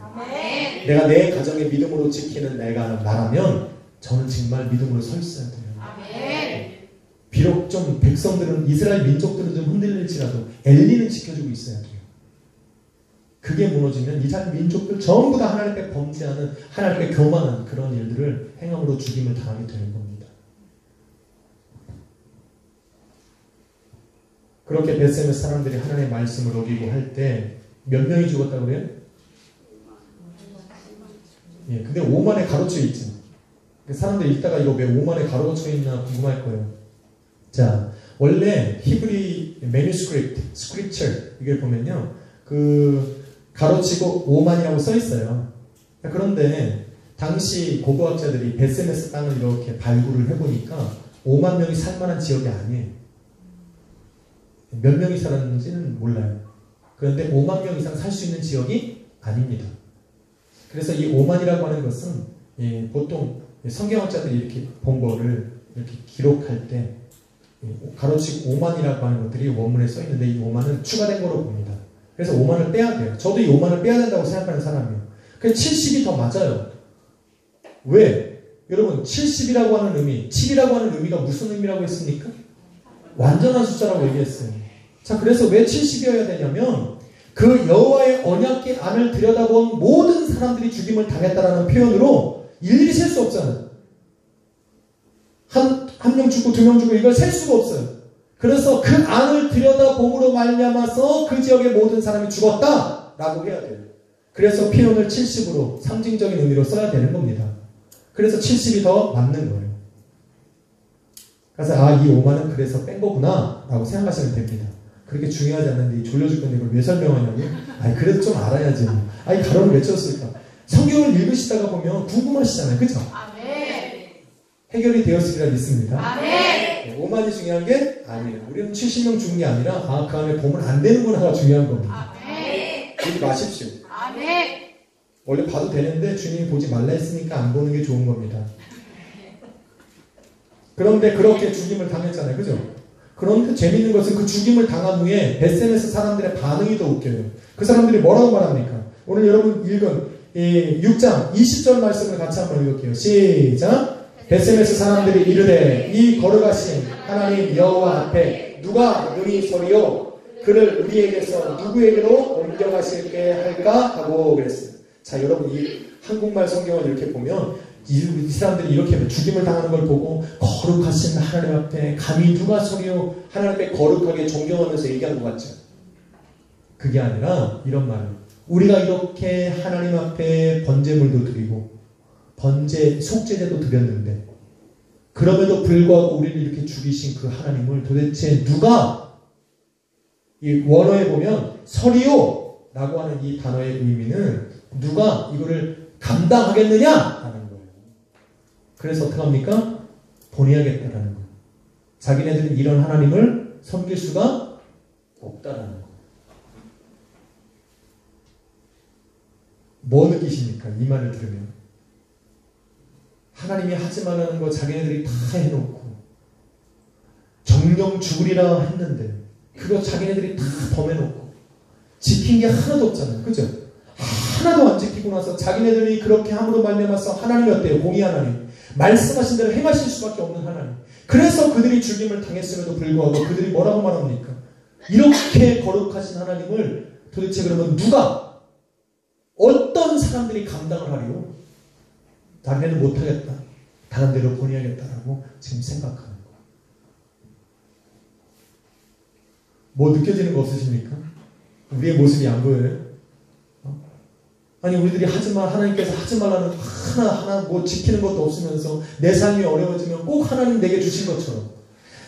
Speaker 1: 내가 내 가정의 믿음으로 지키는 내가 나라면 저는 정말 믿음으로 서 있어야 돼요. 비록 좀 백성들은 이스라엘 민족들은 좀 흔들릴지라도 엘리는 지켜주고 있어야 돼요. 그게 무너지면 이스라엘 민족들 전부 다 하나님 앞에 범죄하는 하나님 앞에 교만한 그런 일들을 행함으로 죽임을 당하게 되는 겁니다. 그렇게 베세메 사람들이 하나님의 말씀을 어기고 할 때 몇 명이 죽었다고 그래요? 예, 근데 5만에 가로쳐 있죠. 사람들이 읽다가 이거 왜 5만에 가로쳐 있나 궁금할 거예요. 자, 원래 히브리 매뉴스크립트, 스크립처 이걸 보면요, 그 가로치고 5만이라고 써 있어요. 그런데 당시 고고학자들이 베세메스 땅을 이렇게 발굴을 해보니까 5만 명이 살 만한 지역이 아니에요. 몇 명이 살았는지는 몰라요. 그런데 5만 명 이상 살 수 있는 지역이 아닙니다. 그래서 이 5만이라고 하는 것은 보통 성경학자들이 이렇게 본 거를 이렇게 기록할 때 가로치고 5만이라고 하는 것들이 원문에 써 있는데 이 5만은 추가된 거로 봅니다. 그래서 5만을 빼야 돼요. 저도 이 5만을 빼야 된다고 생각하는 사람이에요. 그래서 70이 더 맞아요. 왜? 여러분 70이라고 하는 의미, 7이라고 하는 의미가 무슨 의미라고 했습니까? 완전한 숫자라고 얘기했어요. 자, 그래서 왜 70이어야 되냐면 그 여호와의 언약궤 안을 들여다본 모든 사람들이 죽임을 당했다라는 표현으로 일일이 셀 수 없잖아요. 한 명 죽고 2명 죽고 이걸 셀 수가 없어요. 그래서 그 안을 들여다봄으로 말미암아서 그 지역의 모든 사람이 죽었다라고 해야 돼요. 그래서 표현을 70으로 상징적인 의미로 써야 되는 겁니다. 그래서 70이 더 맞는 거예요. 그래서 이 5만은 그래서 뺀 거구나 라고 생각하시면 됩니다. 그렇게 중요하지 않은데 졸려 죽겠는데 이걸 왜 설명하냐고? 그래도 좀 알아야지. 가로를 왜 쳤을까? 성경을 읽으시다가 보면 궁금하시잖아요. 그죠? 해결이 되었으리라 믿습니다. 5만이 중요한 게 아니에요. 우리는 70명 죽은 게 아니라 그 안에 보면 안 되는구나가 중요한 겁니다. 보지 마십시오. 원래 봐도 되는데 주님이 보지 말라 했으니까 안 보는 게 좋은 겁니다. 그런데 그렇게 죽임을 당했잖아요. 그죠? 그런데 재밌는 것은 그 죽임을 당한 후에 베세메스 사람들의 반응이 더 웃겨요. 그 사람들이 뭐라고 말합니까? 오늘 여러분 읽은 6장 20절 말씀을 같이 한번 읽을게요. 시작! 베세메스 사람들이 이르되 이 거룩하신 하나님 여호와 앞에 누가 능히 서리요? 그를 우리에게서 누구에게로 옮겨가실게 할까? 하고 그랬어요. 자, 여러분 이 한국말 성경을 이렇게 보면 이 사람들이 이렇게 죽임을 당하는 걸 보고 거룩하신 하나님 앞에 감히 누가 서리요? 하나님 앞에 거룩하게 존경하면서 얘기한 것 같죠? 그게 아니라 이런 말을 우리가 이렇게 하나님 앞에 번제물도 드리고 번제, 속죄제도 드렸는데 그럼에도 불구하고 우리를 이렇게 죽이신 그 하나님을 도대체 누가 이 원어에 보면 서리요 라고 하는 이 단어의 의미는 누가 이거를 감당하겠느냐 하는 거예요. 그래서 어떻게 합니까? 보내야겠다라는 거예요. 자기네들은 이런 하나님을 섬길 수가 없다라는 거예요. 뭐 느끼십니까? 이 말을 들으면 하나님이 하지 말라는 거 자기네들이 다 해놓고 정령 죽으리라 했는데 그거 자기네들이 다 범해놓고 지킨 게 하나도 없잖아요. 그죠? 하나도 안 지키고 나서 자기네들이 그렇게 함으로 말미암아서 하나님이 어때요? 공의 하나님. 말씀하신 대로 행하실 수밖에 없는 하나님. 그래서 그들이 죽임을 당했음에도 불구하고 그들이 뭐라고 말합니까? 이렇게 거룩하신 하나님을 도대체 그러면 누가 어떤 사람들이 감당을 하리요? 자기네는 못하겠다. 다른 데로 보내야겠다라고 지금 생각하는 거예요. 뭐 느껴지는 거 없으십니까? 우리의 모습이 안 보여요? 아니 우리들이 하나님께서 하지 말라는 하나 뭐 지키는 것도 없으면서 내 삶이 어려워지면 꼭 하나님 내게 주신 것처럼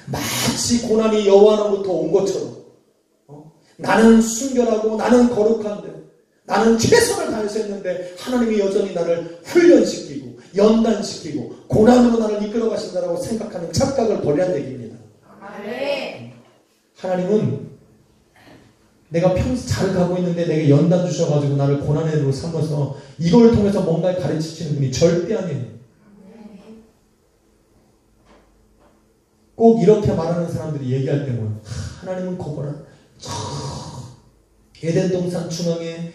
Speaker 1: 마치 고난이 여호와로부터 온 것처럼 나는 순결하고 나는 거룩한데 나는 최선을 다해서 했는데 하나님이 여전히 나를 훈련시키고 연단시키고 고난으로 나를 이끌어 가신다라고 생각하는 착각을 버리라는 얘기입니다. 하나님은 내가 평소 잘 가고 있는데 내게 연단 주셔가지고 나를 고난으로 삼아서 이걸 통해서 뭔가를 가르치시는 분이 절대 아니에요. 꼭 이렇게 말하는 사람들이 얘기할 때면 하나님은 거거라 에덴 동산 중앙에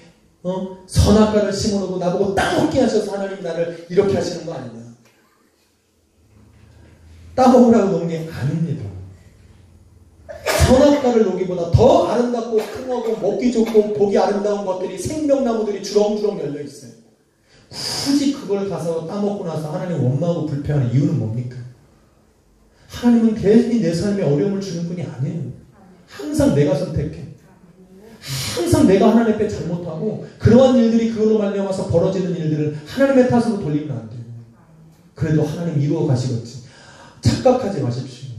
Speaker 1: 선악과를 심어놓고 나보고 따먹게 하셔서 하나님 나를 이렇게 하시는 거 아니냐. 따먹으라고 놓은 게 아닙니다. 선악과를 놓기보다 더 아름답고 풍하고 먹기 좋고 보기 아름다운 것들이 생명나무들이 주렁주렁 열려있어요. 굳이 그걸 가서 따먹고 나서 하나님 원망하고 불평하는 이유는 뭡니까? 하나님은 괜히 내 삶에 어려움을 주는 분이 아니에요. 항상 내가 선택해. 항상 내가 하나님 앞에 잘못하고 그러한 일들이 그걸로 말미암아서 벌어지는 일들을 하나님의 탓으로 돌리면 안 돼요. 그래도 하나님 이루어 가시겠지. 착각하지 마십시오.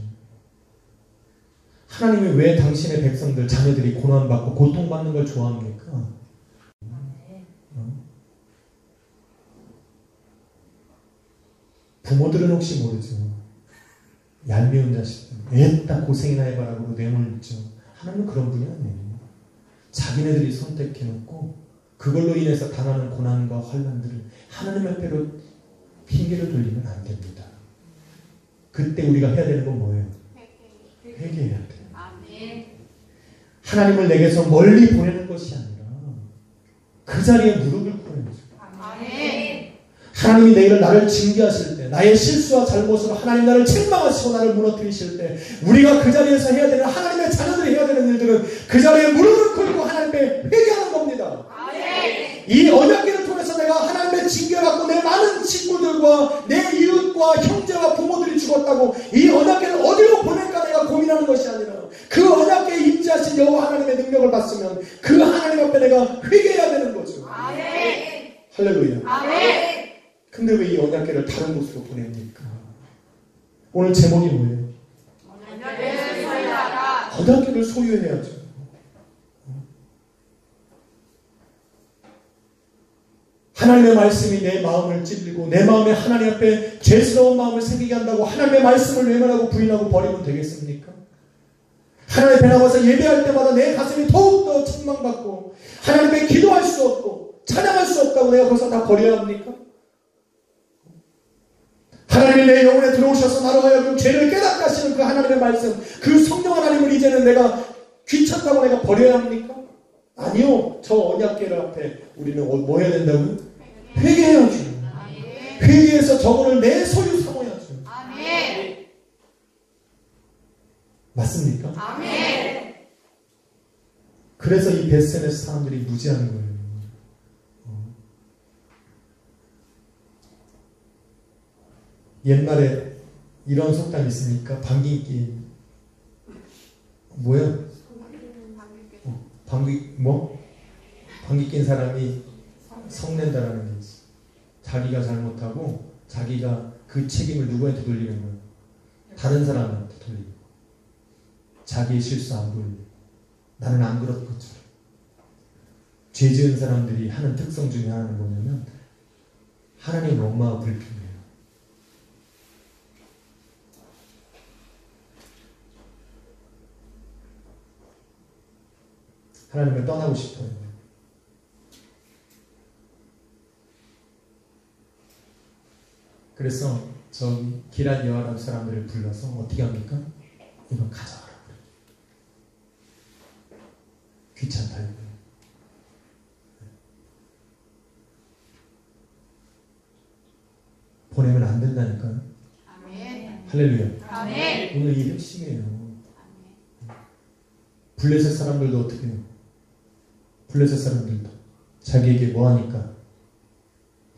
Speaker 1: 하나님이 왜 당신의 백성들, 자녀들이 고난받고 고통받는 걸 좋아합니까? 부모들은 혹시 모르죠. 얄미운 자식들, 애따 고생이나 해봐라 그러고 내몰죠. 하나님은 그런 분이 아니에요. 자기네들이 선택해놓고 그걸로 인해서 당하는 고난과 환난들을 하나님 앞에로 핑계를 돌리면 안 됩니다. 그때 우리가 해야 되는 건 뭐예요? 회개해야 돼요.
Speaker 2: 아멘.
Speaker 1: 하나님을 내게서 멀리 보내는 것이 아니라 그 자리에 무릎을 꿇어야죠.
Speaker 2: 아멘.
Speaker 1: 하나님이 내일 나를 징계하실 때, 나의 실수와 잘못으로 하나님 나를 책망하시고 나를 무너뜨리실 때, 우리가 그 자리에서 해야 되는, 하나님의 자녀들이 해야 되는 일들은 그 자리에 무릎을 꿇고 하나님께 회개하는 겁니다.
Speaker 2: 아멘.
Speaker 1: 이 언약궤를 통해서 내가 하나님의 징계받고 내 많은 친구들과 내 이웃과 형제와 부모들이 죽었다고 이 언약궤를 어디로 보낼까 내가 고민하는 것이 아니라 그 언약궤에 임재하신 여호와 하나님의 능력을 받으면 그 하나님 앞에 내가 회개해야 되는 거죠.
Speaker 2: 아멘.
Speaker 1: 할렐루야.
Speaker 2: 아멘.
Speaker 1: 근데 왜 이 언약궤를 다른 곳으로 보냅니까? 오늘 제목이 뭐예요?
Speaker 2: 언약궤를 소유하라.
Speaker 1: 언약궤를 소유해야죠. 하나님의 말씀이 내 마음을 찔리고 내 마음에 하나님 앞에 죄스러운 마음을 생기게 한다고 하나님의 말씀을 외면하고 부인하고 버리면 되겠습니까? 하나님 앞에 나와서 예배할 때마다 내 가슴이 더욱더 책망받고 하나님께 기도할 수 없고 찬양할 수 없다고 내가 벌써 다 버려야 합니까? 하나님이 내 영혼에 들어오셔서 나로 하여금 죄를 깨닫게 하시는 그 하나님의 말씀, 그 성령 하나님을 이제는 내가 귀찮다고 내가 버려야 합니까? 아니요. 저 언약궤를 앞에 우리는 뭐 해야 된다고요? 회개해야죠. 회개해서 저거를 내 소유 삼아야죠.
Speaker 2: 아멘.
Speaker 1: 맞습니까?
Speaker 2: 아멘.
Speaker 1: 그래서 이 벳세메스 사람들이 무지하는 거예요. 옛날에 이런 속담이 있으니까 방귀 낀 뭐야? 방귀 낀 사람이 성낸다라는 게 있어. 자기가 잘못하고 자기가 그 책임을 누구한테 돌리는 거예요? 다른 사람한테 돌리고 자기의 실수 안 보이고 나는 안 그렇던 것처럼. 죄 지은 사람들이 하는 특성 중에 하나는 뭐냐면 하나님을 엉망하고 불평해요. 하나님을 떠나고 싶어요. 그래서 저기 기란 여아람 사람들을 불러서 어떻게 합니까? 이거 가져가라 그래요. 귀찮다 이거. 보내면 안 된다니까요.
Speaker 2: 아멘.
Speaker 1: 할렐루야.
Speaker 2: 아멘.
Speaker 1: 오늘 이 핵심이에요. 블레셋 사람들도 어떻게 해요? 블레셋 사람들도 자기에게 뭐하니까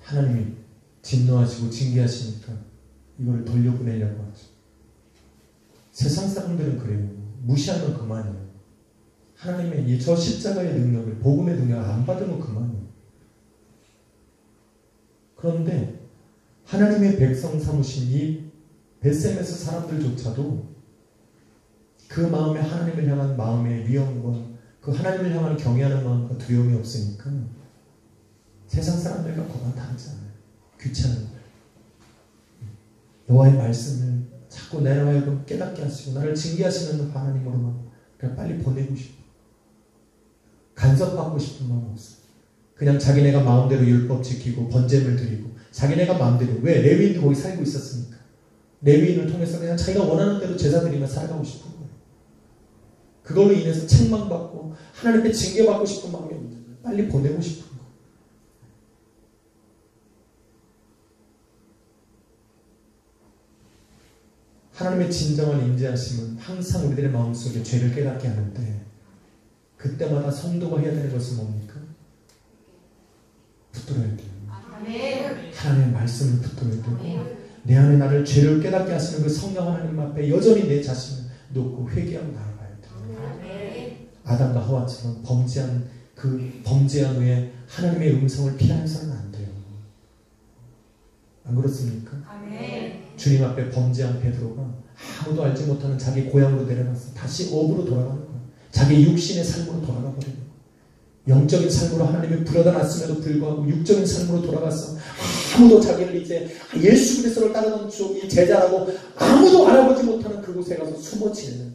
Speaker 1: 하나님이 진노하시고 징계하시니까 이걸 돌려보내려고 하죠. 세상 사람들은 그래요. 무시하면 그만이에요. 하나님의 저 십자가의 능력을, 복음의 능력을 안 받으면 그만이에요. 그런데 하나님의 백성 삼으신 이 벳세메스 사람들조차도 그 마음에 하나님을 향한 마음의 위험과 그 하나님을 향한 경외하는 마음과 두려움이 없으니까 세상 사람들과 그건 다르지 않아요. 귀찮은 거예요. 여호와의 말씀을 자꾸 내가 하여금 깨닫게 하시고 나를 징계하시는 하나님으로만 그냥 빨리 보내고 싶어. 간섭받고 싶은 마음 없어요. 그냥 자기네가 마음대로 율법 지키고 번제물 드리고 자기네가 마음대로. 왜? 레위인도 거기 살고 있었으니까. 레위인을 통해서 그냥 자기가 원하는 대로 제사 드리며 살아가고 싶은 거예요. 그걸로 인해서 책망받고 하나님께 징계받고 싶은 마음이 없는 거예요. 빨리 보내고 싶은 거예요. 하나님의 진정한 임재하심은 항상 우리들의 마음속에 죄를 깨닫게 하는데 그때마다 성도가 해야 되는 것은 뭡니까? 붙들어야 돼요. 하나님의 말씀을 붙들어야 되고 내 안에 나를 죄를 깨닫게 하시는 그 성령 하나님 앞에 여전히 내 자신을 놓고 회개하고 나아가야 돼요. 아담과 하와처럼 범죄한 후에 하나님의 음성을 피하면서는 안 돼요. 안 그렇습니까? 주님 앞에 범죄한 베드로가 아무도 알지 못하는 자기 고향으로 내려가서 다시 업으로 돌아가는 거예요. 자기 육신의 삶으로 돌아가 버리는 거예요. 영적인 삶으로 하나님이 불어다 놨음에도 불구하고 육적인 삶으로 돌아가서 아무도 자기를 이제 예수 그리스도를 따르는 이 제자라고 아무도 알아보지 못하는 그곳에 가서 숨어 지내는 거예요.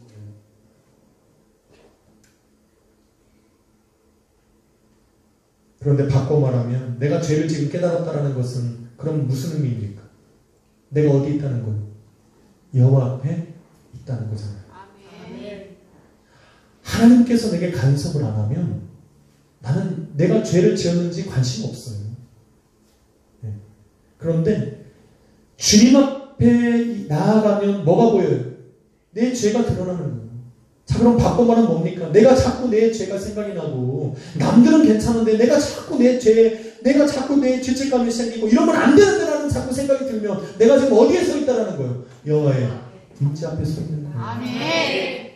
Speaker 1: 그런데 바꿔 말하면 내가 죄를 지금 깨달았다는 것은 그럼 무슨 의미입니까? 내가 어디 있다는 거예요? 여호와 앞에 있다는 거잖아요. 하나님께서 내게 간섭을 안 하면 나는 내가 죄를 지었는지 관심 없어요. 네. 그런데 주님 앞에 나아가면 뭐가 보여요? 내 죄가 드러나는 거예요. 자, 그럼 바꿔 말하면 뭡니까? 내가 자꾸 내 죄가 생각이 나고 남들은 괜찮은데 내가 자꾸 내 죄책감이 생기고 이러면 안 되는데라는 자꾸 생각이 들면 내가 지금 어디에 서 있다라는 거예요? 여호와의 임재 앞에 서 있는 거예요.
Speaker 2: 아멘.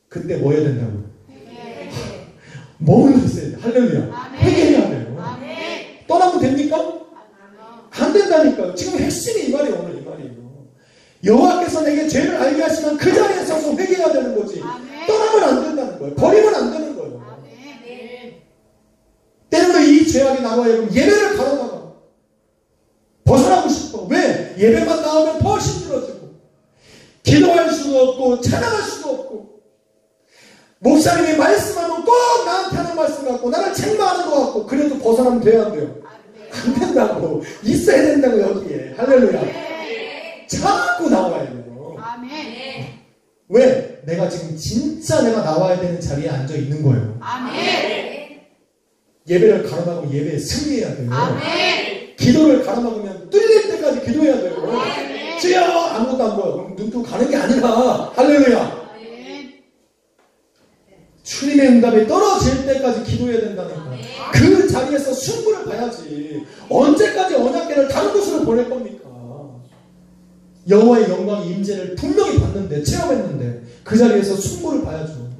Speaker 1: 그때 뭐 해야 된다고요? 머물러 있어야 돼. 할렐루야. 회개해야 돼요.
Speaker 2: 아멘.
Speaker 1: 떠나면 됩니까? 안 된다니까요. 지금 핵심이 이 말이에요. 오늘 이 말이에요. 여호와께서 내게 죄를 알게 하시면 그 자리에 서서 회개해야 되는 거지.
Speaker 2: 아멘.
Speaker 1: 떠나면 안 된다는 거예요. 버리면 안 되는 거예요.
Speaker 2: 아멘.
Speaker 1: 때로는 이 죄악이 나와 여러분 예배를 가로막아. 벗어나고 싶어. 왜? 예배만 나오면 더 힘들어지고 기도할 수도 없고 찬양할 수도 없고 목사님이 말씀하면 꼭 나한테 하는 말씀 같고 나를 책망하는 것 같고 그래도 벗어나면 돼요 안 돼요? 안 된다고. 있어야 된다고 여기에. 할렐루야. 자꾸 나와야 돼요.
Speaker 2: 아멘.
Speaker 1: 왜? 내가 지금 진짜 내가 나와야 되는 자리에 앉아 있는 거예요.
Speaker 2: 아멘.
Speaker 1: 예배를 가로막으면 예배에 승리해야 돼요.
Speaker 2: 아멘.
Speaker 1: 기도를 가로막으면 뚫릴 때까지 기도해야 돼요.
Speaker 2: 아멘.
Speaker 1: 주여 아무것도 안 보여. 그럼 눈 뜨고 가는 게 아니라 할렐루야. 주님의 응답이 떨어질 때까지 기도해야 된다니까. 그 자리에서 승부를 봐야지. 언제까지 언약궤를 다른 곳으로 보낼 겁니까? 여호와의 영광 임재를 분명히 봤는데 체험했는데 그 자리에서 승부를 봐야죠.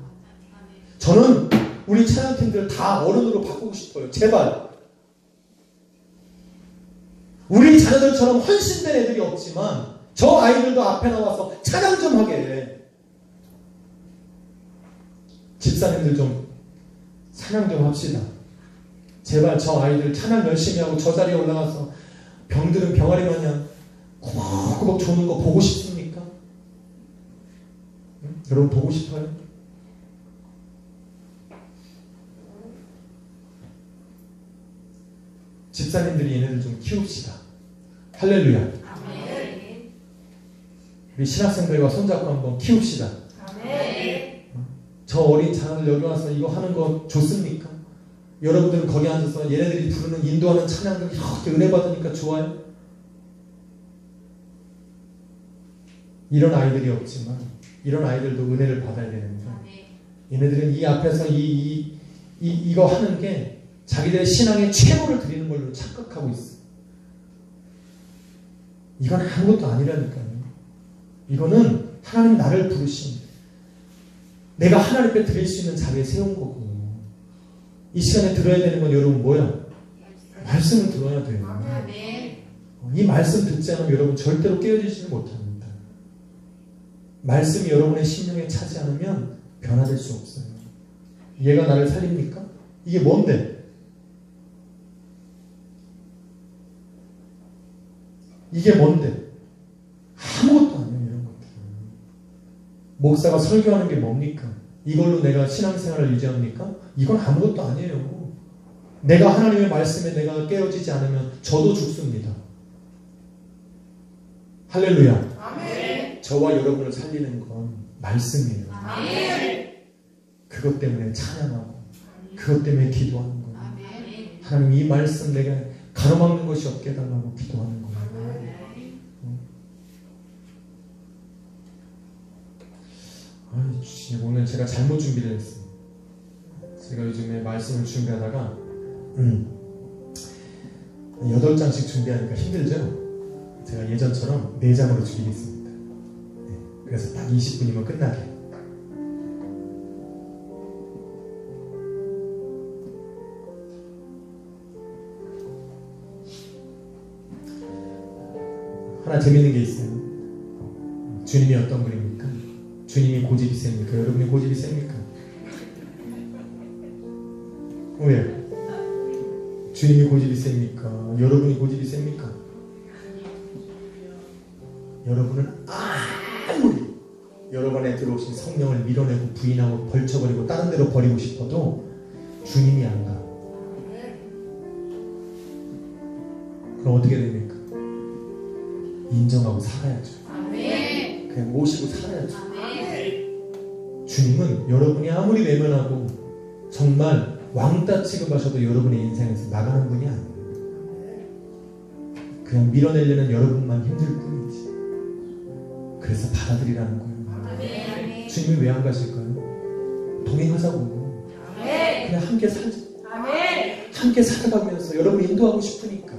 Speaker 1: 저는 우리 찬양팀들 다 어른으로 바꾸고 싶어요. 제발. 우리 자녀들처럼 헌신된 애들이 없지만 저 아이들도 앞에 나와서 찬양 좀 하게 해. 집사님들 좀 찬양 좀 합시다. 제발 저 아이들 찬양 열심히 하고 저 자리에 올라가서 병들은 병아리 마냥 꾸벅꾸벅 조는 거 보고 싶습니까? 응? 여러분 보고 싶어요? 집사님들이 얘네들 좀 키웁시다. 할렐루야.
Speaker 2: 아멘.
Speaker 1: 우리 신학생들과 손잡고 한번 키웁시다.
Speaker 2: 아멘.
Speaker 1: 저 어린 자녀들 여기 와서 이거 하는 거 좋습니까? 여러분들은 거기 앉아서 얘네들이 부르는 인도하는 찬양들 이렇게 은혜 받으니까 좋아요? 이런 아이들이 없지만 이런 아이들도 은혜를 받아야 되는데 얘네들은 이 앞에서 이거 하는 게 자기들의 신앙의 최고를 드리는 걸로 착각하고 있어. 이건 아무것도 아니라니까요. 이거는 하나님 나를 부르신 내가 하나님 앞에 드릴 수 있는 자리에 세운 거고 이 시간에 들어야 되는 건 여러분 뭐야? 말씀을 들어야 돼요.
Speaker 2: 아멘.
Speaker 1: 이 말씀 듣지 않으면 여러분 절대로 깨어지지는 못합니다. 말씀이 여러분의 심령에 차지 않으면 변화될 수 없어요. 얘가 나를 살립니까? 이게 뭔데? 이게 뭔데? 아무것도 아니에요. 이런 것들. 목사가 설교하는 게 뭡니까? 이걸로 내가 신앙생활을 유지합니까? 이건 아무것도 아니에요. 내가 하나님의 말씀에 내가 깨어지지 않으면 저도 죽습니다. 할렐루야.
Speaker 2: 아멘.
Speaker 1: 저와 여러분을 살리는 건 말씀이에요.
Speaker 2: 아멘.
Speaker 1: 그것 때문에 찬양하고 그것 때문에 기도하는 거예요.
Speaker 2: 아멘.
Speaker 1: 하나님 이 말씀 내가 가로막는 것이 없게 해달라고 기도하는 거예요. 오늘 제가 잘못 준비를 했어요. 제가 요즘에 말씀을 준비하다가 8장씩 준비하니까 힘들죠? 제가 예전처럼 4장으로 줄이겠습니다. 네, 그래서 딱 20분이면 끝나게. 하나 재밌는 게 있어요. 주님이 어떤 분입니까? 주님이 고집이 셉니까? 여러분이 고집이 셉니까? 왜? 주님이 고집이 셉니까? 여러분이 고집이 셉니까? 여러분은 아무리 여러분 안에 들어오신 성령을 밀어내고 부인하고 벌쳐버리고 다른 데로 버리고 싶어도 주님이 안 가. 그럼 어떻게 됩니까? 인정하고 살아야죠. 그냥 모시고 살아야죠. 주님은 여러분이 아무리 외면하고 정말 왕따 취급하셔도 여러분의 인생에서 나가는 분이 아니에요. 그냥 밀어내려는 여러분만 힘들 뿐이지. 그래서 받아들이라는 거예요. 주님이 왜 안 가실까요? 동행하자고. 그냥 함께 살자. 함께 살아가면서 여러분 인도하고 싶으니까.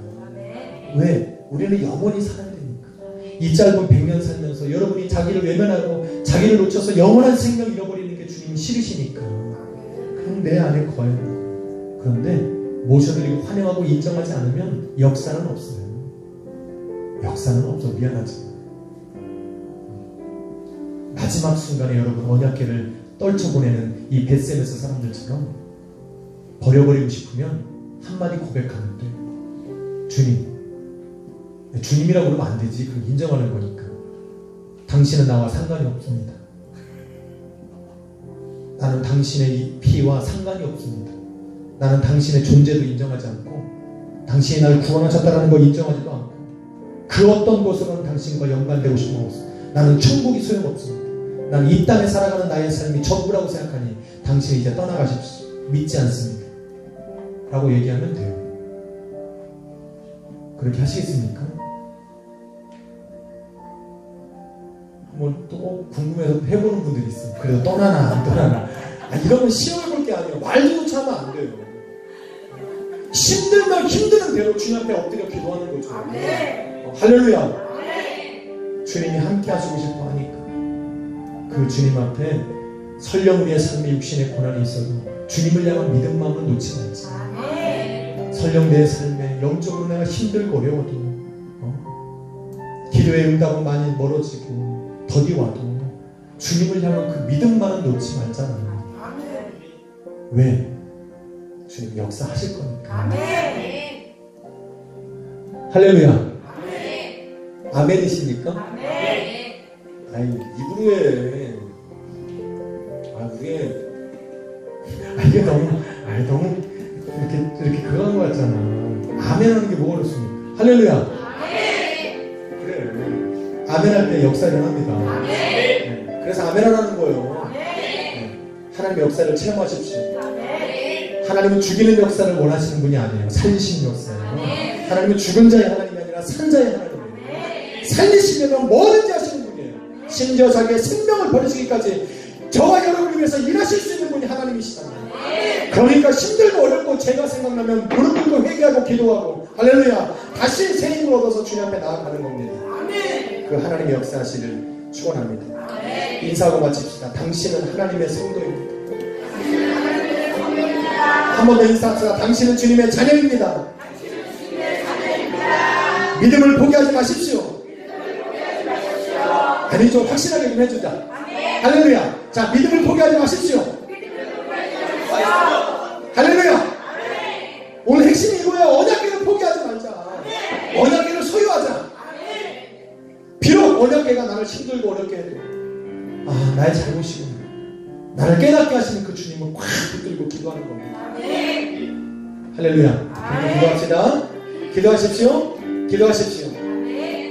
Speaker 1: 왜? 우리는 영원히 살아야 되니까. 이 짧은 100년 살면서 여러분이 자기를 외면하고 자기를 놓쳐서 영원한 생명 잃어버리는 게 주님이 싫으시니까 그냥 내 안에 거예요. 그런데 모셔드리고 환영하고 인정하지 않으면 역사는 없어요. 역사는 없어. 미안하지. 마지막 순간에 여러분 언약궤를 떨쳐보내는 이 벳세메스 사람들처럼 버려버리고 싶으면 한마디 고백하면 돼. 주님. 주님이라고 그러면 안 되지. 그걸 인정하는 거니까. 당신은 나와 상관이 없습니다. 나는 당신의 이 피와 상관이 없습니다. 나는 당신의 존재도 인정하지 않고 당신이 나를 구원하셨다는 걸 인정하지도 않고 그 어떤 것으로는 당신과 연관되고 싶은 거 없습니다. 나는 천국이 소용없습니다. 나는 이 땅에 살아가는 나의 삶이 전부라고 생각하니 당신이 이제 떠나가십시오. 믿지 않습니다. 라고 얘기하면 돼요. 그렇게 하시겠습니까? 한번 또 궁금해서 해보는 분들이 있어요. 그래도 떠나나 안 떠나나. 이런 건 시험을 볼 게 아니에요. 말도 하면 안 돼요. 힘들면 힘드는 대로 주님 앞에 엎드려 기도하는 거죠. 할렐루야. 주님이 함께 하시고 싶어 하니까 그 주님 앞에 설령 우리의 삶에 육신의 고난이 있어도 주님을 향한 믿음 마음을 놓지 말지. 설령 내 삶에 영적으로 내가 힘들고 어려워도 기도의 응답은 많이 멀어지고 더디 와도 주님을 향한 그 믿음만은 놓지 말잖아요. 왜? 주님 역사하실 거니까. 할렐루야. 아멘이십니까? 아이 입으로 해. 이게 너무 이렇게 그거 한 거 같잖아. 아멘하는 게 뭐가 어렵습니까? 할렐루야. 그래. 아멘할 때 역사 일어납니다. 네. 그래서 아멘하라는 거예요. 네. 하나님의 역사를 체험하십시오. 하나님은 죽이는 역사를 원하시는 분이 아니에요. 살리시는 역사예요. 하나님은 죽은 자의 하나님이 아니라 산 자의 하나님이에요. 살리시려면 뭐든지 하시는 분이에요. 심지어 자기의 생명을 버리시기까지 저와 여러분을 위해서 일하실 수 있는 분이 하나님이시잖아요. 그러니까 힘들고 어렵고 제가 생각나면 무릎 꿇고 회개하고 기도하고 할렐루야 다시 새 힘을 얻어서 주님 앞에 나아가는 겁니다. 그 하나님의 역사하시를 축원합니다. 인사하고 마칩시다. 당신은 하나님의 성도입니다. 한 번 더 인사합시다. 당신은 주님의 자녀입니다. 믿음을 포기하지 마십시오. 아니 좀 확실하게 좀 해주자. 할렐루야. 자, 믿음을 포기하지 마십시오. 할렐루야. 오늘 핵심이 이거야. 언약궤를 포기하지 말자. 언약궤를 소유하자. 비록 언약궤가 나를 힘들고 어렵게 해도 나의 잘못이구나. 나를 깨닫게 하시는 그 주님을 꽉 붙들고 기도하는 겁니다. 할렐루야. 기도합시다. 기도하십시오. 기도하십시오.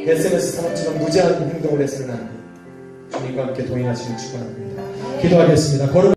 Speaker 1: 벳세메스 사람처럼 무제한 행동을 해서는 안 돼. 주님과 함께 동행하시길 축원합니다. 기도하겠습니다.